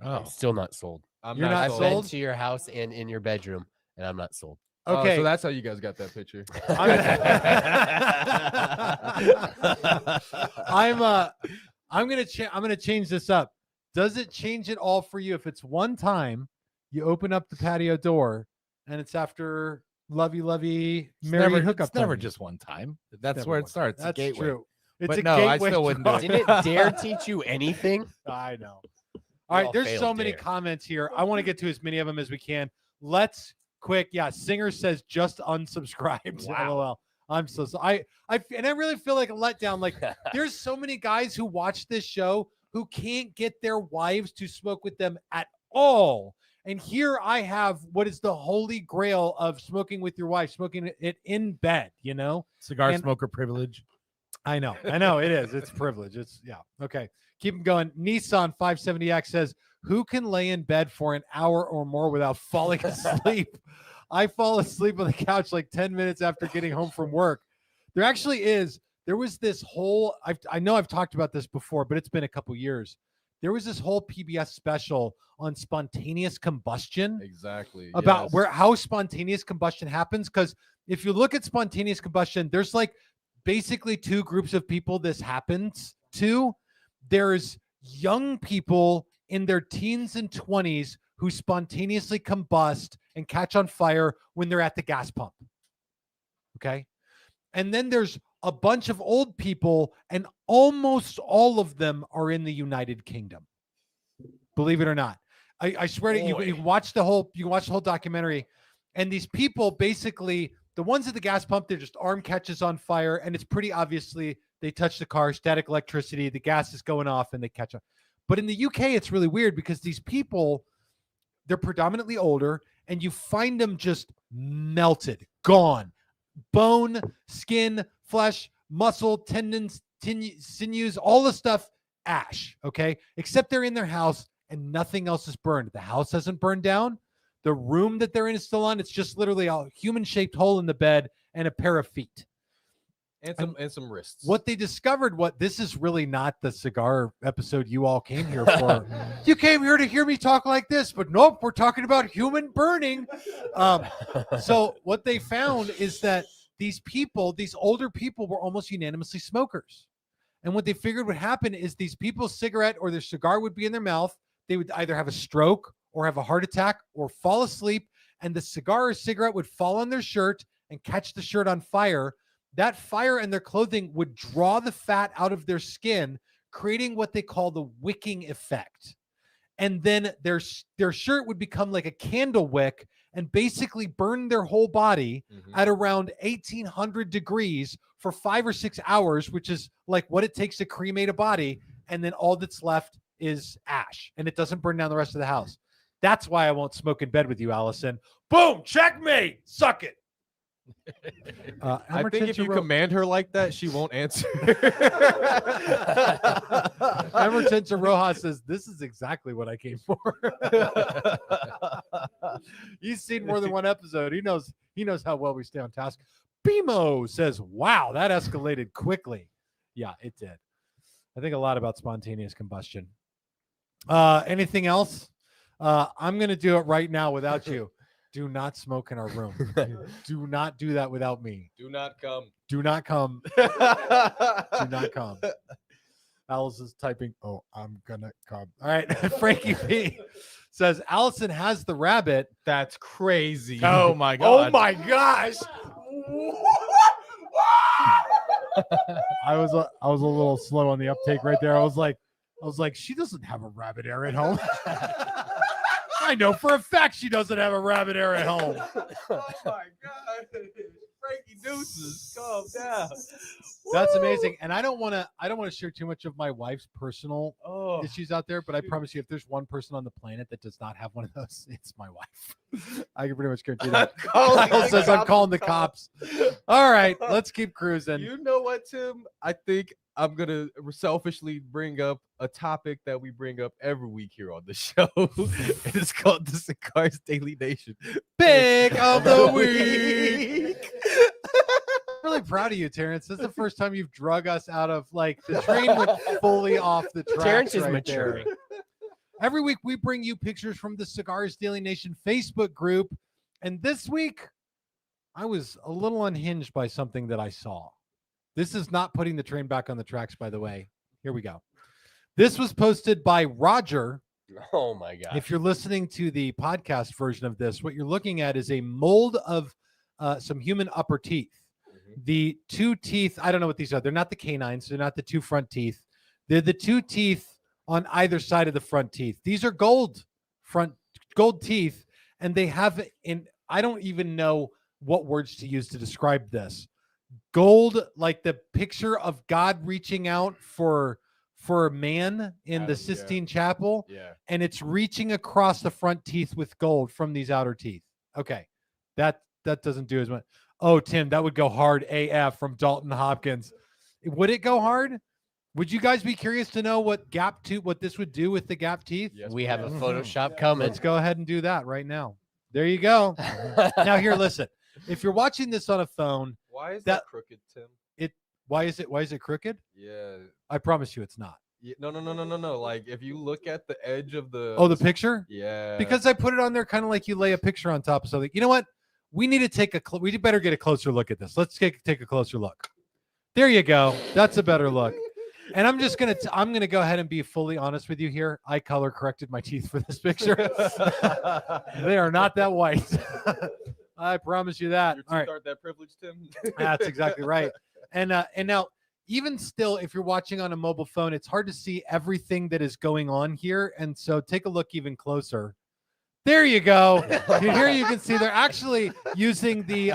I'm still not sold. You're not I've been sold to your house and in your bedroom, and I'm not sold. Okay. So that's how you guys got that picture. I'm gonna change this up. Does it change it all for you if it's one time you open up the patio door and it's after lovey merry hookup? It's never time? just one time. That's where it starts. That's gateway. true. It's But a no, I gateway still wouldn't do drug. it. Didn't it dare teach you anything? I know. All right, all there's failed so many dare. comments here. I want to get to as many of them as we can. Let's quick. Yeah, Singer says just unsubscribed. Wow. LOL. I'm so sorry. I really feel like a letdown. Like there's so many guys who watch this show who can't get their wives to smoke with them at all. And here I have what is the holy grail of smoking with your wife, smoking it in bed, Cigar smoker privilege. I know it is. It's privilege. Okay. Keep them going. Nissan 570X says, who can lay in bed for an hour or more without falling asleep? I fall asleep on the couch like 10 minutes after getting home from work. There was this whole, I know I've talked about this before, but it's been a couple years. There was this whole PBS special on spontaneous combustion. Exactly. About how spontaneous combustion happens. Because if you look at spontaneous combustion, there's like basically two groups of people this happens to. There's young people in their teens and 20s who spontaneously combust and catch on fire when they're at the gas pump. Okay. And then there's a bunch of old people, and almost all of them are in the United Kingdom. Believe it or not. I swear to you, you can watch the whole documentary, and these people basically, the ones at the gas pump, they're just arm catches on fire, and it's pretty obviously they touch the car, static electricity, the gas is going off, and they catch on. But in the UK, it's really weird because these people, they're predominantly older, and you find them just melted, gone. Bone, skin, flesh, muscle, tendons, sinews, all the stuff, ash, okay? Except they're in their house and nothing else is burned. The house hasn't burned down. The room that they're in is still on. It's just literally a human-shaped hole in the bed and a pair of feet. And some wrists. What they discovered, this is really not the cigar episode you all came here for. You came here to hear me talk like this, but nope, we're talking about human burning. So what they found is that these older people were almost unanimously smokers. And what they figured would happen is these people's cigarette or their cigar would be in their mouth. They would either have a stroke or have a heart attack or fall asleep, and the cigar or cigarette would fall on their shirt and catch the shirt on fire. That fire and their clothing would draw the fat out of their skin, creating what they call the wicking effect. And then their shirt would become like a candle wick and basically burn their whole body at around 1800 degrees for 5 or 6 hours, which is like what it takes to cremate a body. And then all that's left is ash, and it doesn't burn down the rest of the house. That's why I won't smoke in bed with you, Allison. Boom, checkmate, suck it. I think if you command her like that, she won't answer. Emertenza Rojas says, this is exactly what I came for. He's seen more than one episode. He knows how well we stay on task. Bimo says, wow, that escalated quickly. Yeah, it did. I think a lot about spontaneous combustion. Anything else? I'm going to do it right now without you. Do not smoke in our room. Do not do that without me. Do not come. Do not come. Do not come. Alice is typing, oh, I'm going to come. All right. Frankie P says, Allison has the rabbit. That's crazy. Oh my god. Oh my gosh. I was a little slow on the uptake right there. I was like, she doesn't have a rabbit ear at home. I know for a fact she doesn't have a rabbit ear at home. Oh my god. Frankie Deuces, calm down. That's amazing. And I don't want to share too much of my wife's personal issues out there, but I promise you, if there's one person on the planet that does not have one of those, it's my wife. I can pretty much guarantee that. Kyle says I'm calling the cops. All right, let's keep cruising. You know what, Tim? I think I'm going to selfishly bring up a topic that we bring up every week here on the show. It's called the Cigars Daily Nation Pick of the Week. Really proud of you, Terrence. This is the first time you've drug us out of, like, the train went fully off the tracks. Terrence is right maturing. there. Every week we bring you pictures from the Cigars Daily Nation Facebook group. And this week, I was a little unhinged by something that I saw. This is not putting the train back on the tracks, by the way. Here we go. This was posted by Roger. Oh my god. If you're listening to the podcast version of this, what you're looking at is a mold of some human upper teeth. The two teeth, I don't know what these are. They're not the canines. They're not the two front teeth. They're the two teeth on either side of the front teeth. These are gold teeth, and they have, I don't even know what words to use to describe this. Gold, like the picture of God reaching out for a man in the Sistine Chapel, and it's reaching across the front teeth with gold from these outer teeth. Okay, that doesn't do as much. Oh, Tim, that would go hard AF from Dalton Hopkins. Would it go hard? Would you guys be curious to know what this would do with the gap teeth? Yes, we have a Photoshop coming. Let's go ahead and do that right now. There you go. Now here, listen. If you're watching this on a phone, why is that crooked, Tim? Why is it crooked? Yeah. I promise you it's not. Yeah, no. Like if you look at the edge of the the picture? Yeah. Because I put it on there kind of like you lay a picture on top of something. You know what? We need to take we better get a closer look at this. Let's take a closer look. There you go. That's a better look. And I'm just gonna I'm gonna go ahead and be fully honest with you here. I color corrected my teeth for this picture. They are not that white. I promise you that. Your teeth All right, aren't that privileged, Tim. that's exactly right. And now, even still, if you're watching on a mobile phone, it's hard to see everything that is going on here. And so take a look even closer. There you go. Here you can see they're actually using the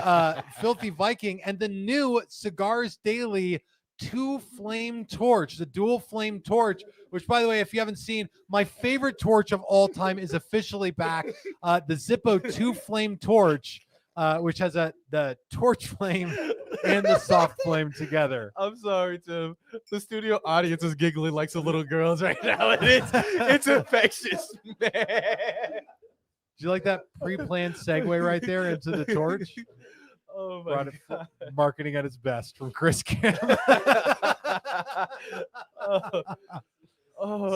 Filthy Viking and the new Cigars Daily 2-flame torch, the dual flame torch, which, by the way, if you haven't seen, my favorite torch of all time is officially back. The Zippo 2-flame torch, which has the torch flame and the soft flame together. I'm sorry, Tim. The studio audience is giggling like some little girls right now, and it's infectious, man. Do you like that pre-planned segue right there into the torch? Oh my Brought it god! marketing at its best from Chris Cam.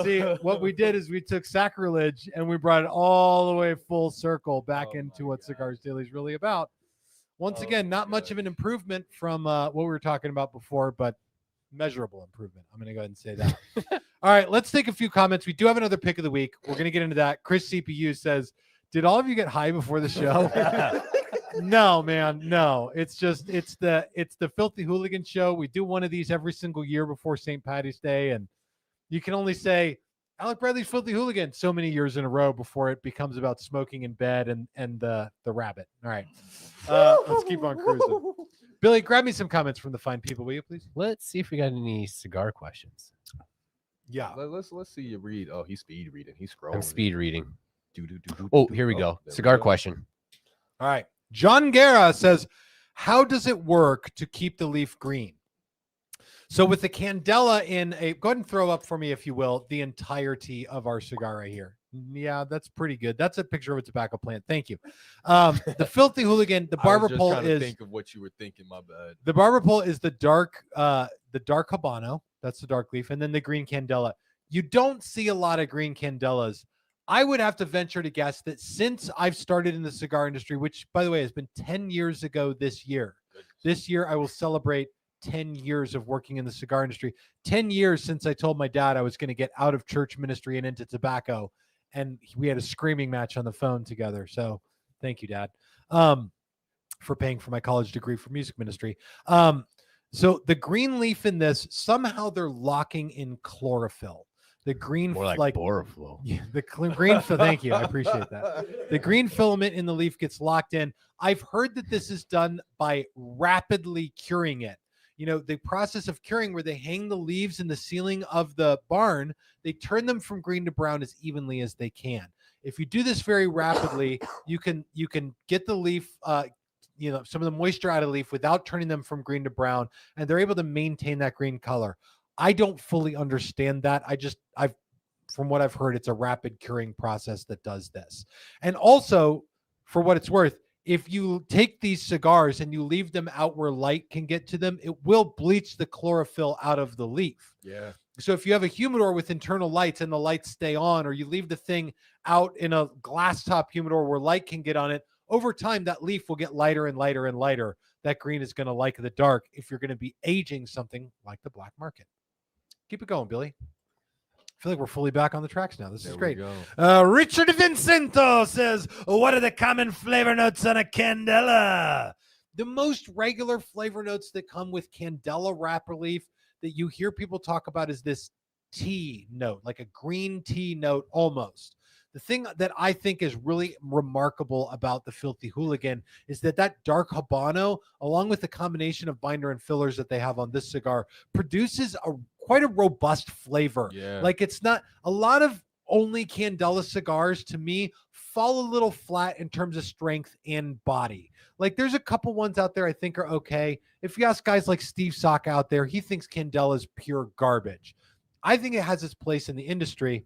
See, what we did is we took sacrilege and we brought it all the way full circle back Oh into my what God. Cigars Daily is really about. Once Oh again, my not much of an improvement from what we were talking about before, but measurable improvement. I'm going to go ahead and say that. All right, let's take a few comments. We do have another pick of the week. We're going to get into that. Chris CPU says, "Did all of you get high before the show?" No, man, no. It's the Filthy Hooligan show. We do one of these every single year before St. Patty's Day, and you can only say Alec Bradley's Filthy Hooligan so many years in a row before it becomes about smoking in bed and the rabbit. All right, let's keep on cruising. Billy, grab me some comments from the fine people, will you, please? Let's see if we got any cigar questions. Yeah. Let's see you read. Oh, he's speed reading. He's scrolling. I'm speed reading. Do. Oh, here we go. There Cigar go. question. All right. John Guerra says, "How does it work to keep the leaf green?" So with the Candela in a, go ahead and throw up for me, if you will, the entirety of our cigar right here. Yeah, that's pretty good. That's a picture of a tobacco plant. Thank you. The Filthy Hooligan, the I was barber just pole trying to is think of what you were thinking. My bad. the barber pole is the dark Habano. That's the dark leaf, and then the green Candela. You don't see a lot of green Candelas. I would have to venture to guess that since I've started in the cigar industry, which, by the way, has been 10 years ago this year. This year, I will celebrate 10 years of working in the cigar industry. 10 years since I told my dad I was going to get out of church ministry and into tobacco. And we had a screaming match on the phone together. So thank you, Dad, for paying for my college degree for music ministry. So the green leaf in this, somehow they're locking in chlorophyll. The green, More like Boraflow. yeah, the green. Thank you. I appreciate that. The green filament in the leaf gets locked in. I've heard that this is done by rapidly curing it. You know, the process of curing where they hang the leaves in the ceiling of the barn, they turn them from green to brown as evenly as they can. If you do this very rapidly, you can get the leaf, some of the moisture out of the leaf without turning them from green to brown, and they're able to maintain that green color. I don't fully understand that. From what I've heard, it's a rapid curing process that does this. And also, for what it's worth, if you take these cigars and you leave them out where light can get to them, it will bleach the chlorophyll out of the leaf. Yeah. So if you have a humidor with internal lights and the lights stay on, or you leave the thing out in a glass top humidor where light can get on it, over time, that leaf will get lighter and lighter and lighter. That green is going to like the dark if you're going to be aging something like the black market. Keep it going, Billy. I feel like we're fully back on the tracks now. This is great. Richard Vincento says, "What are the common flavor notes on a Candela?" The most regular flavor notes that come with Candela wrapper leaf that you hear people talk about is this tea note, like a green tea note almost. The thing that I think is really remarkable about the Filthy Hooligan is that dark Habano, along with the combination of binder and fillers that they have on this cigar, produces quite a robust flavor. Yeah. Like, it's not a lot of only Candela cigars, to me, fall a little flat in terms of strength and body. Like, there's a couple ones out there I think are okay. If you ask guys like Steve Sock out there, he thinks Candela is pure garbage. I think it has its place in the industry,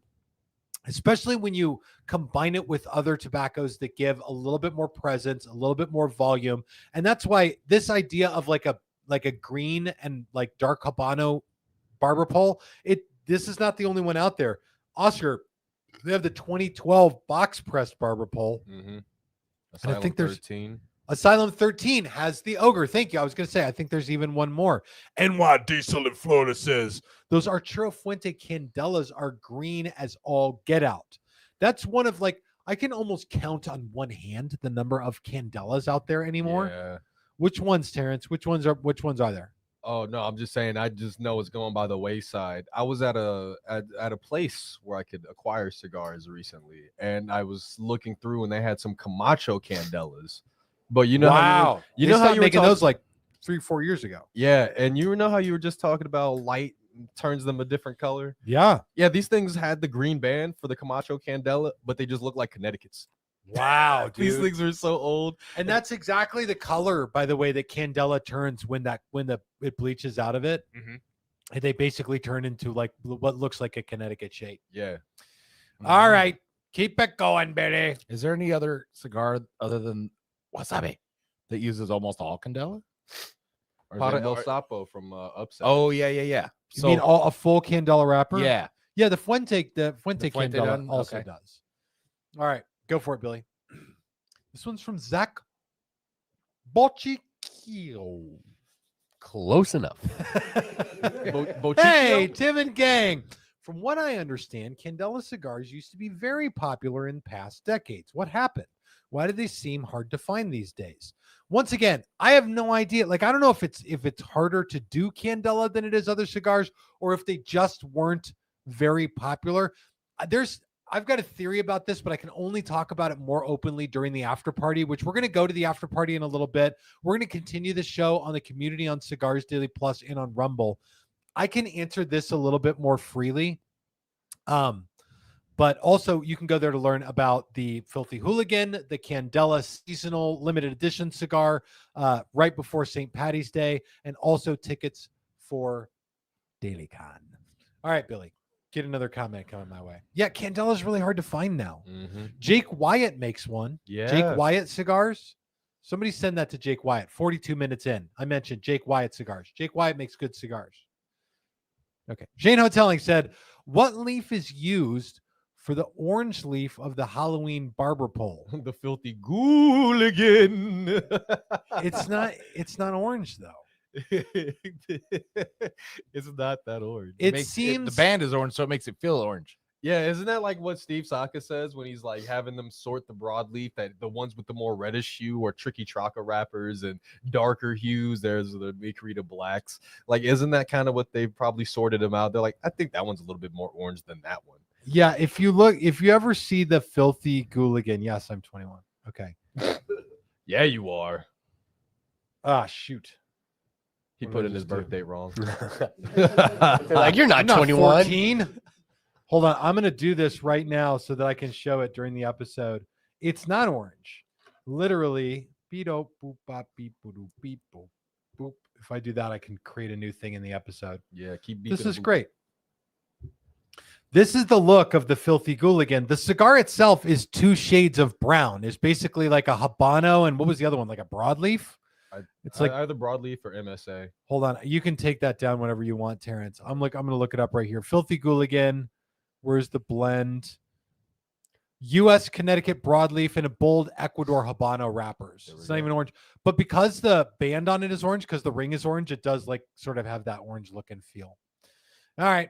especially when you combine it with other tobaccos that give a little bit more presence, a little bit more volume. And that's why this idea of like a green and like dark Habano barber pole, this is not the only one out there. Oscar, they have the 2012 box pressed barber pole. Mm-hmm. And I think there's 13. Asylum 13 has the ogre. Thank you. I was going to say, I think there's even one more. NY Diesel in Florida says those Arturo Fuente Candelas are green as all get out. That's one of like, I can almost count on one hand the number of Candelas out there anymore. Yeah. Which ones, Terrence? Which ones are there? Oh no, I'm just saying. I just know it's going by the wayside. I was at a place where I could acquire cigars recently, and I was looking through, and they had some Camacho Candelas. But you know, how you They know how stopped you were making talking, those like 3-4 years ago. yeah, and you know how you were just talking about light turns them a different color. Yeah. Yeah, these things had the green band for the Camacho Candela, but they just look like Connecticut's. Wow, dude. These things are so old. And that's exactly the color, by the way, that Candela turns when it bleaches out of it. Mhm. And they basically turn into like what looks like a Connecticut shade. Yeah. All right, keep it going, Billy. Is there any other cigar other than wasabi that uses almost all Candela? Or is Para there El more- Sapo from Upset. Oh yeah. You mean a full Candela wrapper? yeah. Yeah, the Fuente Fuente Candela done? also Okay. does. All right, go for it, Billy. This one's from Zach Bocchicchio. Close enough. Hey, Tim and gang. From what I understand, Candela cigars used to be very popular in past decades. What happened? Why do they seem hard to find these days? Once again, I have no idea. Like, I don't know if it's harder to do Candela than it is other cigars, or if they just weren't very popular. I've got a theory about this, but I can only talk about it more openly during the after party, which we're going to go to the after party in a little bit. We're going to continue the show on the community on Cigars Daily Plus and on Rumble. I can answer this a little bit more freely. But also you can go there to learn about the Filthy Hooligan, the Candela seasonal limited edition cigar right before St. Patty's Day, and also tickets for DailyCon. All right, Billy. Get another comment coming my way. Yeah, Candela is really hard to find now. Mm-hmm. Jake Wyatt makes one. Yeah. Jake Wyatt cigars. Somebody send that to Jake Wyatt. 42 minutes in. I mentioned Jake Wyatt cigars. Jake Wyatt makes good cigars. Okay. Shane Hotelling said, what leaf is used for the orange leaf of the Halloween barber pole? The Filthy Hooligan. It's not orange though. It's not that orange. Seems the band is orange, so it makes it feel orange. Yeah, isn't that like what Steve Saka says when he's like having them sort the broadleaf, that the ones with the more reddish hue are tricky Traca wrappers, and darker hues there's the Micarita blacks. Like, isn't that kind of what they've probably sorted them out? They're like, I think that one's a little bit more orange than that one. Yeah, if you ever see the Filthy Hooligan, yes, I'm 21. Okay. Yeah, you are. Ah, shoot. He What put did I in his just do? birthday wrong. They're like, you're not I'm not 21. 14. Hold on. I'm going to do this right now so that I can show it during the episode. It's not orange. Literally, beep-o, boop, bop, beep, boop, beep, boop, boop. If I do that, I can create a new thing in the episode. Yeah, keep This beeping is a boop. great. This is the look of the Filthy Hooligan. The cigar itself is 2 shades of brown. It's basically like a Habano, and what was the other one? Like a broadleaf? It's like, either broadleaf or MSA. hold on. You can take that down whenever you want, Terrence. I'm going to look it up right here. Filthy Hooligan. Where's the blend? U.S. Connecticut broadleaf and a bold Ecuador Habano wrappers. It's not even orange, but because the band on it is orange, because the ring is orange, it does like sort of have that orange look and feel. All right.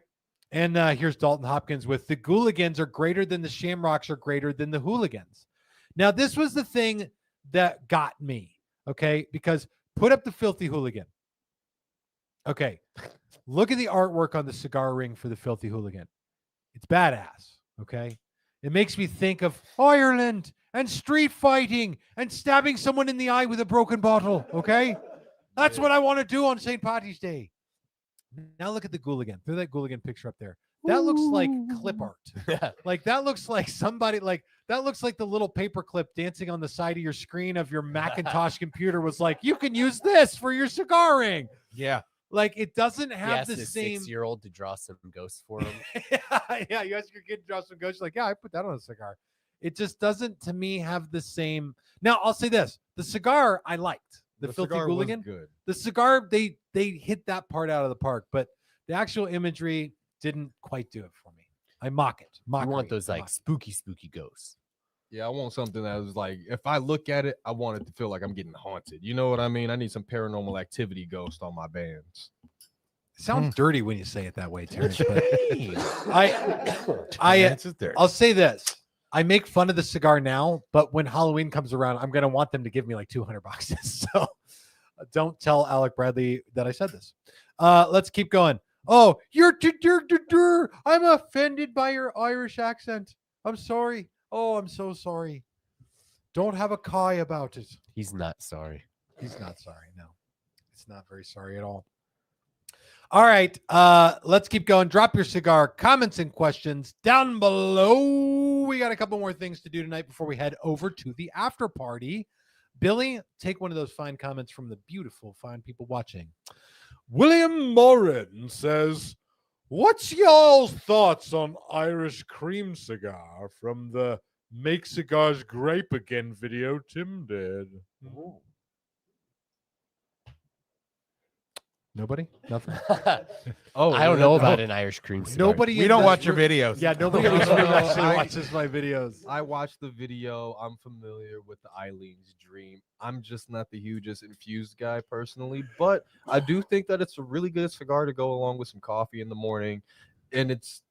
And here's Dalton Hopkins with the Hooligans are greater than the Shamrocks are greater than the Hooligans. Now, this was the thing that got me. Okay. Because put up the Filthy Hooligan. Okay. Look at the artwork on the cigar ring for the Filthy Hooligan. It's badass. Okay. It makes me think of Ireland and street fighting and stabbing someone in the eye with a broken bottle. Okay. That's what I want to do on St. Patty's Day. Now look at the Hooligan. Throw that Hooligan picture up there. That looks like clip art. Like that looks like somebody that looks like the little paper clip dancing on the side of your screen of your Macintosh computer was like, you can use this for your cigar ring. Yeah. Like it doesn't He have asked the his same. 6-year-old to draw some ghosts for him. Yeah, you ask your kid to draw some ghosts. Like, yeah, I put that on a cigar. It just doesn't, to me, have the same. Now, I'll say this: the cigar I liked, the Filthy cigar was Hooligan. good. The cigar, they hit that part out of the park, but the actual imagery didn't quite do it for me. I mock it. You want those like spooky ghosts. Yeah, I want something that is like, if I look at it, I want it to feel like I'm getting haunted. You know what I mean? I need some paranormal activity ghost on my bands. It sounds dirty when you say it that way, Terrence. But Terrence is there. I'll say this. I make fun of the cigar now, but when Halloween comes around, I'm going to want them to give me like $200. So don't tell Alec Bradley that I said this. Let's keep going. Oh, I'm offended by your Irish accent. I'm sorry. Oh, I'm so sorry. Don't have a kai about it. He's not sorry. He's not sorry. No, it's not very sorry at all. All right. Let's keep going. Drop your cigar comments and questions down below. We got a couple more things to do tonight before we head over to the after party. Billy, take one of those fine comments from the beautiful, fine people watching. William Morin says, what's y'all's thoughts on Irish cream cigar from the Make Cigars Grape Again video Tim did? Nobody? Nothing? Oh, I don't know about an Irish cream cigar. Nobody. We in don't this watch your room- videos. Yeah, nobody in this room actually I- watches my videos. I watched the video. I'm familiar with the Eileen's Dream. I'm just not the hugest infused guy personally, but I do think that it's a really good cigar to go along with some coffee in the morning, and it's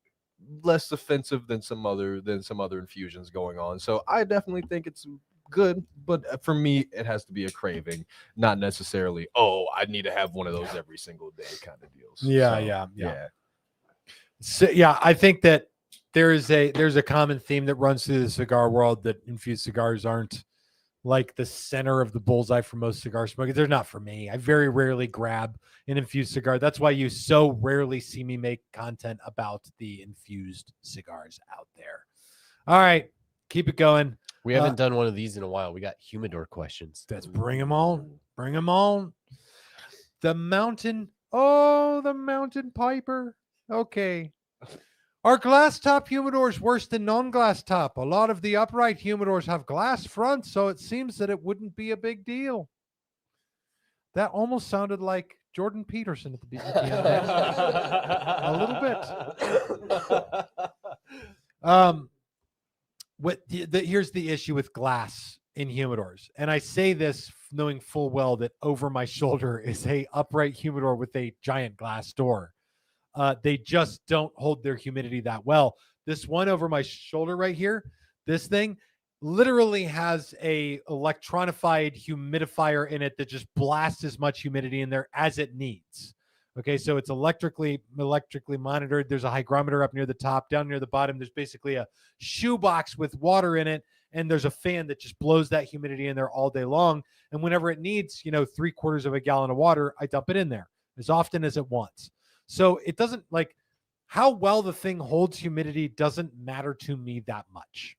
less offensive than some other infusions going on. So I definitely think it's good, but for me, it has to be a craving, not necessarily, oh, I need to have one of those every single day kind of deals. Yeah. So, yeah, I think that there's a common theme that runs through the cigar world that infused cigars aren't like the center of the bullseye for most cigar smokers. They're not for me. I very rarely grab an infused cigar. That's why you so rarely see me make content about the infused cigars out there. All right, keep it going. We haven't done one of these in a while. We got humidor questions. Let's bring them on. Bring them on. The mountain. Oh, the mountain piper. Okay. Are glass top humidors worse than non-glass top? A lot of the upright humidors have glass fronts, so it seems that it wouldn't be a big deal. That almost sounded like Jordan Peterson at the beginning. A little bit. Here's the issue with glass in humidors, and I say this knowing full well that over my shoulder is a upright humidor with a giant glass door. They just don't hold their humidity that well. This one over my shoulder right here, this thing literally has a electronified humidifier in it that just blasts as much humidity in there as it needs. Okay, so it's electrically monitored. There's a hygrometer up near the top. Down near the bottom, there's basically a shoebox with water in it, and there's a fan that just blows that humidity in there all day long. And whenever it needs, 3/4 of a gallon of water, I dump it in there as often as it wants. So it doesn't, like, how well the thing holds humidity doesn't matter to me that much.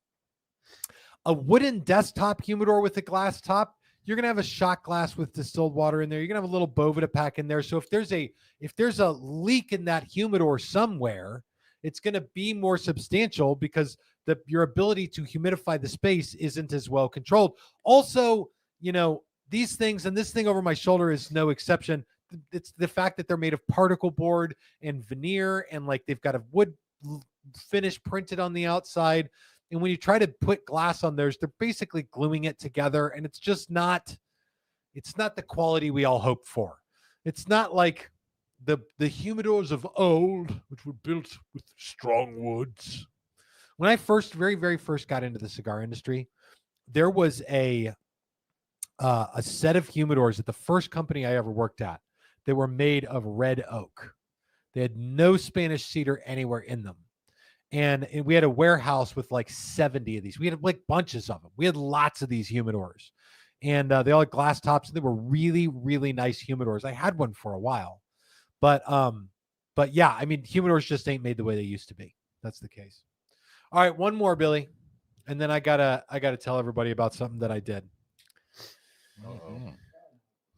A wooden desktop humidor with a glass top, you're going to have a shot glass with distilled water in there. You're going to have a little Bovida pack in there. So if there's a leak in that humidor somewhere, it's going to be more substantial because your ability to humidify the space isn't as well controlled. Also, these things, and this thing over my shoulder is no exception. It's the fact that they're made of particle board and veneer, and like they've got a wood finish printed on the outside. And when you try to put glass on theirs, they're basically gluing it together, and it's just not the quality we all hope for. It's not like the humidors of old, which were built with strong woods. When I very, very first got into the cigar industry, there was a set of humidors at the first company I ever worked at that were made of red oak. They had no Spanish cedar anywhere in them. And we had a warehouse with like 70 of these. We had like bunches of them. We had lots of these humidors, and they all had glass tops. They were really, really nice humidors. I had one for a while, but yeah, I mean, humidors just ain't made the way they used to be. That's the case. All right, one more, Billy, and then I gotta tell everybody about something that I did.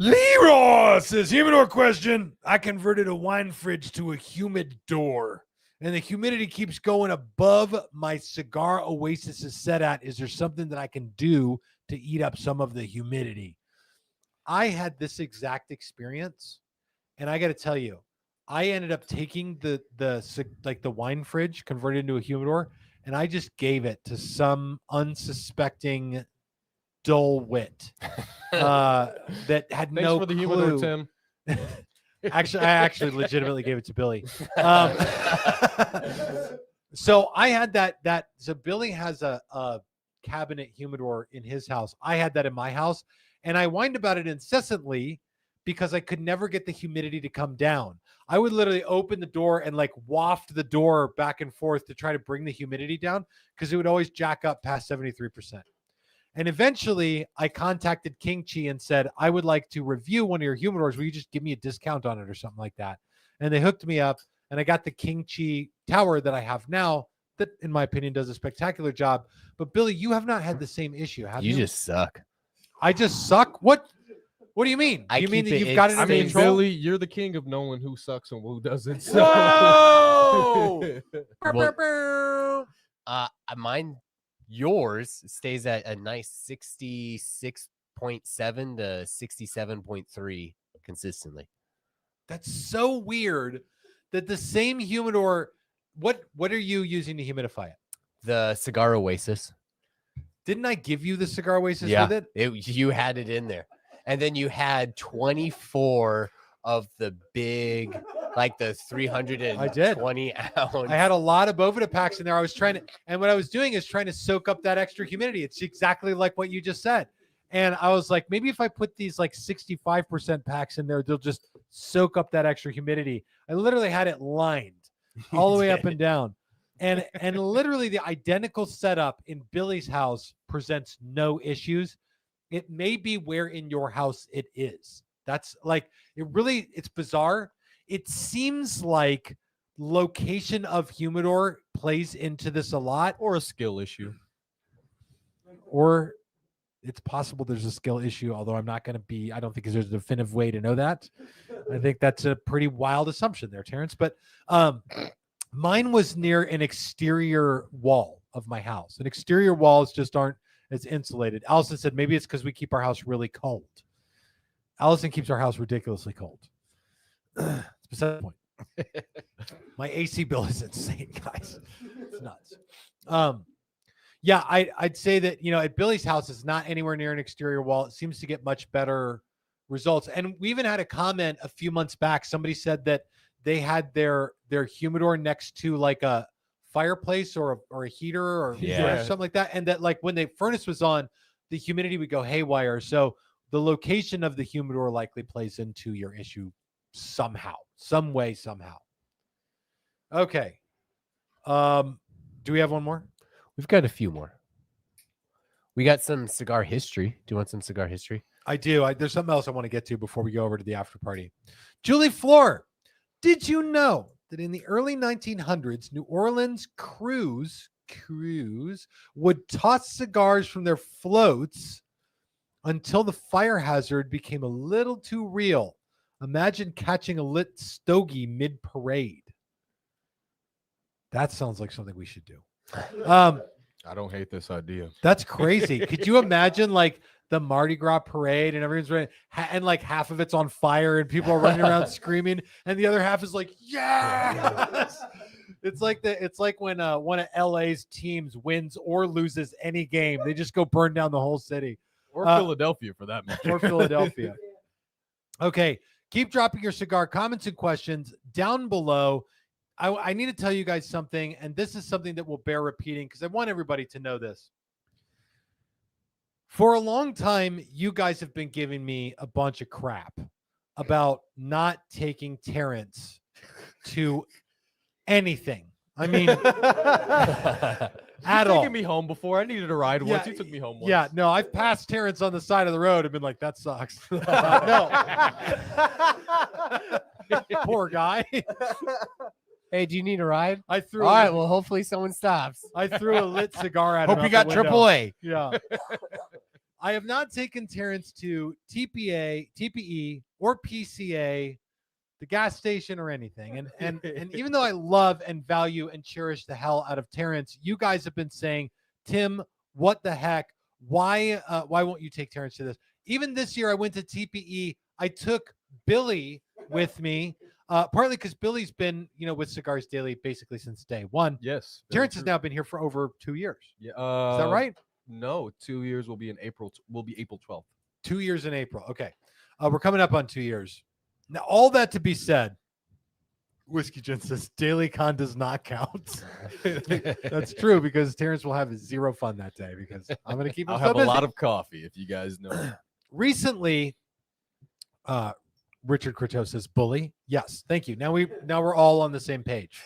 Leroy says, humidor question. I converted a wine fridge to a humid door, and the humidity keeps going above my cigar oasis is set at. Is there something that I can do to eat up some of the humidity? I had this exact experience, and I got to tell you, I ended up taking the wine fridge, converted into a humidor, and I just gave it to some unsuspecting dull wit that had Thanks no for the clue. humidor, Tim. Actually, I actually legitimately gave it to Billy. So I had that. So Billy has a cabinet humidor in his house. I had that in my house, and I whined about it incessantly because I could never get the humidity to come down. I would literally open the door and like waft the door back and forth to try to bring the humidity down because it would always jack up past 73%. And eventually I contacted King Chi and said, I would like to review one of your humidors. Will you just give me a discount on it or something like that? And they hooked me up, and I got the King Chi tower that I have now that, in my opinion, does a spectacular job. But Billy, you have not had the same issue, have you? You just suck. I just suck? What do you mean? I You mean keep that it- you've got it it's- under I mean, control? Billy, you're the king of knowing who sucks and who doesn't. So. Whoa! Well, mine, yours stays at a nice 66.7 to 67.3 consistently. That's so weird that the same humidor. What are you using to humidify it? The Cigar Oasis. Didn't I give you the Cigar Oasis Yeah, with it? you had it in there, and then you had 24 of the big, like the 320 ounce. I had a lot of Bovida packs in there. I was trying to, and what I was doing is trying to soak up that extra humidity. It's exactly like what you just said. And I was like, maybe if I put these like 65% packs in there, they'll just soak up that extra humidity. I literally had it lined all the way up and down. And literally the identical setup in Billy's house presents no issues. It may be where in your house it is. That's like, it's bizarre. It seems like location of humidor plays into this a lot, Or a skill issue. or it's possible there's a skill issue, although I don't think there's a definitive way to know that. I think that's a pretty wild assumption there, Terrence. But mine was near an exterior wall of my house. And exterior walls just aren't as insulated. Allison said maybe it's because we keep our house really cold. Allison keeps our house ridiculously cold. It's beside the point. My AC bill is insane, guys. It's nuts. Yeah, I'd say that, at Billy's house, it's not anywhere near an exterior wall. It seems to get much better results. And we even had a comment a few months back. Somebody said that they had their humidor next to like a fireplace or a heater or something like that. And that like when the furnace was on, the humidity would go haywire. So the location of the humidor likely plays into your issue somehow, some way, somehow. Okay. Do we have one more? We've got a few more. We got some cigar history. Do you want some cigar history? I do. There's something else I want to get to before we go over to the after party. Julie Floor, did you know that in the early 1900s, New Orleans crews would toss cigars from their floats until the fire hazard became a little too real? Imagine catching a lit stogie mid-parade. That sounds like something we should do. I don't hate this idea. That's crazy. Could you imagine like the Mardi Gras parade and everyone's running and like half of it's on fire and people are running around screaming and the other half is like, yes. It's like when one of LA's teams wins or loses any game, they just go burn down the whole city. Or Philadelphia for that matter. Or Philadelphia. Okay. Keep dropping your cigar comments and questions down below. I need to tell you guys something, and this is something that will bear repeating because I want everybody to know this. For a long time, you guys have been giving me a bunch of crap about not taking Terrence to anything. I mean, at all. Taking me home before. I needed a ride once. You took me home once. Yeah, no, I've passed Terrence on the side of the road and been like, that sucks. No. Poor guy. Hey, do you need a ride? I threw. All right, well, hopefully someone stops. I threw a lit cigar at him. Hope you out got the window. AAA. Yeah. I have not taken Terrence to TPE, or PCA, the gas station, or anything. And even though I love and value and cherish the hell out of Terrence, you guys have been saying, Tim, what the heck? Why won't you take Terrence to this? Even this year, I went to TPE. I took Billy with me. partly because Billy's been, with Cigars Daily basically since day one. Yes. very Terrence has true. now been here for over 2 years. Yeah, Is that right? No, 2 years will be in April. Will be April 12th. 2 years in April. Okay. We're coming up on 2 years. Now, all that to be said, Whiskey Gin says Daily Con does not count. That's true because Terrence will have zero fun that day because I'm going to keep him I'll so have a busy. lot of coffee if you guys know. Recently, Richard Croteau says bully. Yes, thank you. Now we're all on the same page.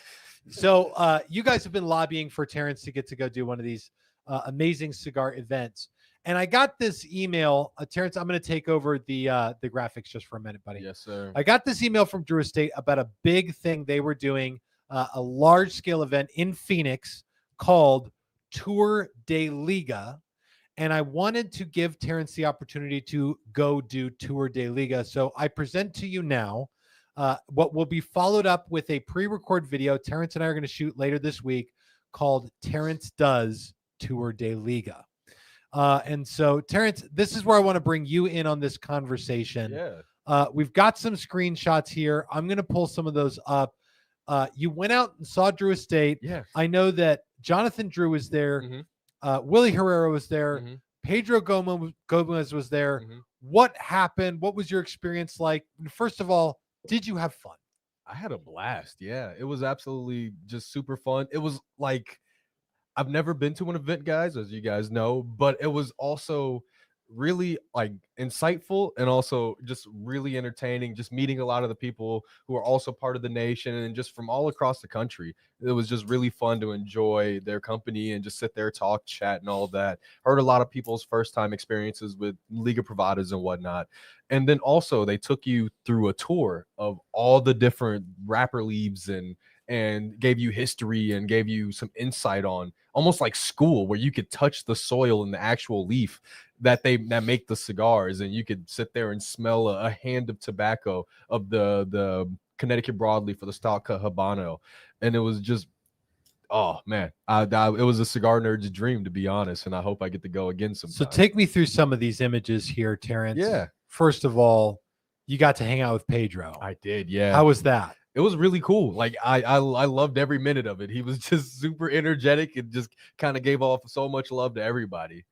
So you guys have been lobbying for Terrence to get to go do one of these amazing cigar events. And I got this email, Terrence. I'm going to take over the graphics just for a minute, buddy. Yes, sir. I got this email from Drew Estate about a big thing they were doing, a large scale event in Phoenix called Tour de Liga. And I wanted to give Terrence the opportunity to go do Tour de Liga. So I present to you now what will be followed up with a pre-record video Terrence and I are going to shoot later this week called Terrence Does Tour de Liga. And so, Terrence, this is where I want to bring you in on this conversation. Yeah. We've got some screenshots here. I'm going to pull some of those up. You went out and saw Drew Estate. Yeah. I know that Jonathan Drew was there. Willie Herrera was there. Pedro Gomez was there. What happened? What was your experience like? First of all, did you have fun? I had a blast. Yeah. It was absolutely just super fun. It was like, I've never been to an event, guys, as you guys know, but it was also really like insightful and also just really entertaining, just meeting a lot of the people who are also part of the nation and just from all across the country. It was just really fun to enjoy their company and just sit there, talk, chat, and all that. Heard a lot of people's first time experiences with Liga Privadas and whatnot. And then also they took you through a tour of all the different wrapper leaves and gave you history and gave you some insight on almost like school where you could touch the soil and the actual leaf that make the cigars, and you could sit there and smell a hand of tobacco of the Connecticut broadleaf for the stout cut Habano. And it was just, oh man, it was a cigar nerd's dream, to be honest, and I hope I get to go again sometime. So take me through some of these images here, Terrence. Yeah. First of all, you got to hang out with Pedro. I did, yeah. How was that? It was really cool. Like I loved every minute of it. He was just super energetic and just kind of gave off so much love to everybody.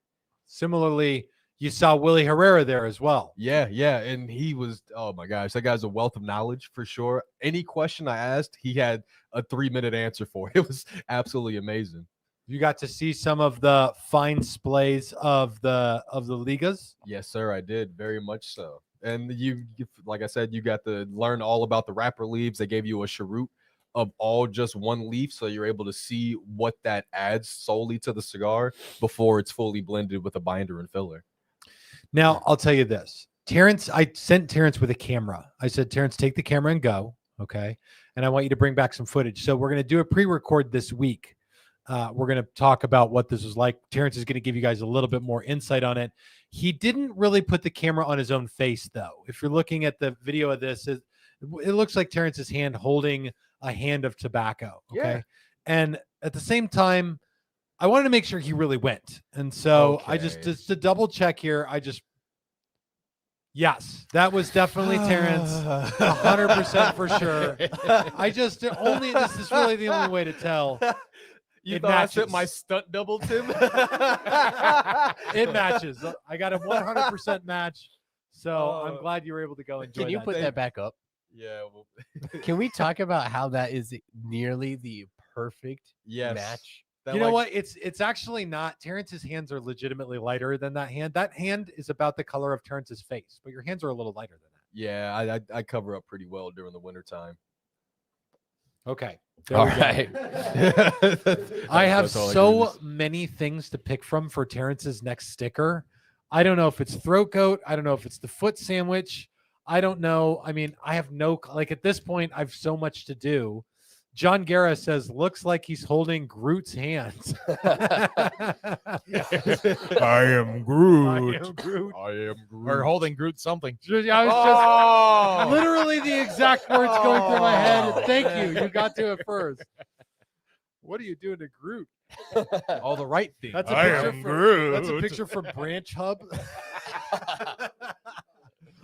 Similarly, you saw Willie Herrera there as well. Yeah, and he was, oh my gosh, that guy's a wealth of knowledge for sure. Any question I asked, he had a 3-minute answer for. It was absolutely amazing. You got to see some of the fine splays of the Ligas. Yes, sir, I did, very much so. And you, like I said, you got to learn all about the wrapper leaves. They gave you a cheroot of all just one leaf, so you're able to see what that adds solely to the cigar before it's fully blended with a binder and filler. Now, I'll tell you this. Terrence, I sent Terrence with a camera. I said, Terrence, take the camera and go, okay? And I want you to bring back some footage. So we're going to do a pre-record this week. We're going to talk about what this was like. Terrence is going to give you guys a little bit more insight on it. He didn't really put the camera on his own face, though. If you're looking at the video of this, it looks like Terrence's hand holding a hand of tobacco, okay? Yeah. And at the same time, I wanted to make sure he really went. And so okay. I just to double check here, yes, that was definitely Terrence, 100% for sure. This is really the only way to tell. You thought I sent my stunt double, Tim? It matches. I got a 100% match. So I'm glad you were able to go enjoy that. Can you put that back up? Yeah. Well, can we talk about how that is nearly the perfect match? You know what? It's actually not. Terrence's hands are legitimately lighter than that hand. That hand is about the color of Terrence's face, but your hands are a little lighter than that. Yeah, I cover up pretty well during the wintertime. Okay. All right. I have so many things to pick from for Terrence's next sticker. I don't know if it's throat coat. I don't know if it's the foot sandwich. I don't know. I mean, I have at this point, I have so much to do. John Guerra says, looks like he's holding Groot's hands. I am Groot. I am Groot. Or holding Groot something. I was just literally the exact words going through my head. Thank you. You got to it first. What are you doing to Groot? All the right things. That's a picture from Branch Hub.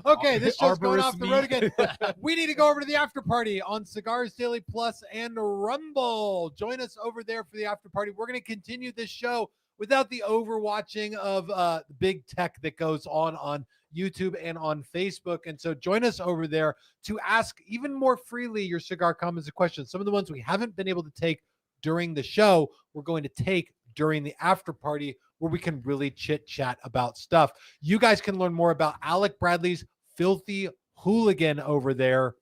Okay, this show's going off the road Arborist again. We need to go over to the after party on Cigars Daily Plus and Rumble. Join us over there for the after party. We're going to continue this show without the overwatching of big tech that goes on YouTube and on Facebook. And so join us over there to ask even more freely your cigar comments and questions. Some of the ones we haven't been able to take during the show, we're going to take during the after party where we can really chit chat about stuff. You guys can learn more about Alec Bradley's Filthy Hooligan over there.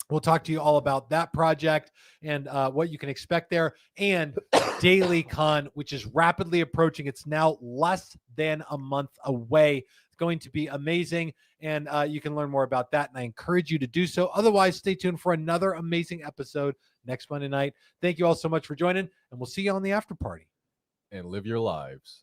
We'll talk to you all about that project and what you can expect there, and Daily Con, which is rapidly approaching. It's now less than a month away. It's going to be amazing, and you can learn more about that, and I encourage you to do so. Otherwise, stay tuned for another amazing episode next Monday night. Thank you all so much for joining, and we'll see you on the after party. And live your lives.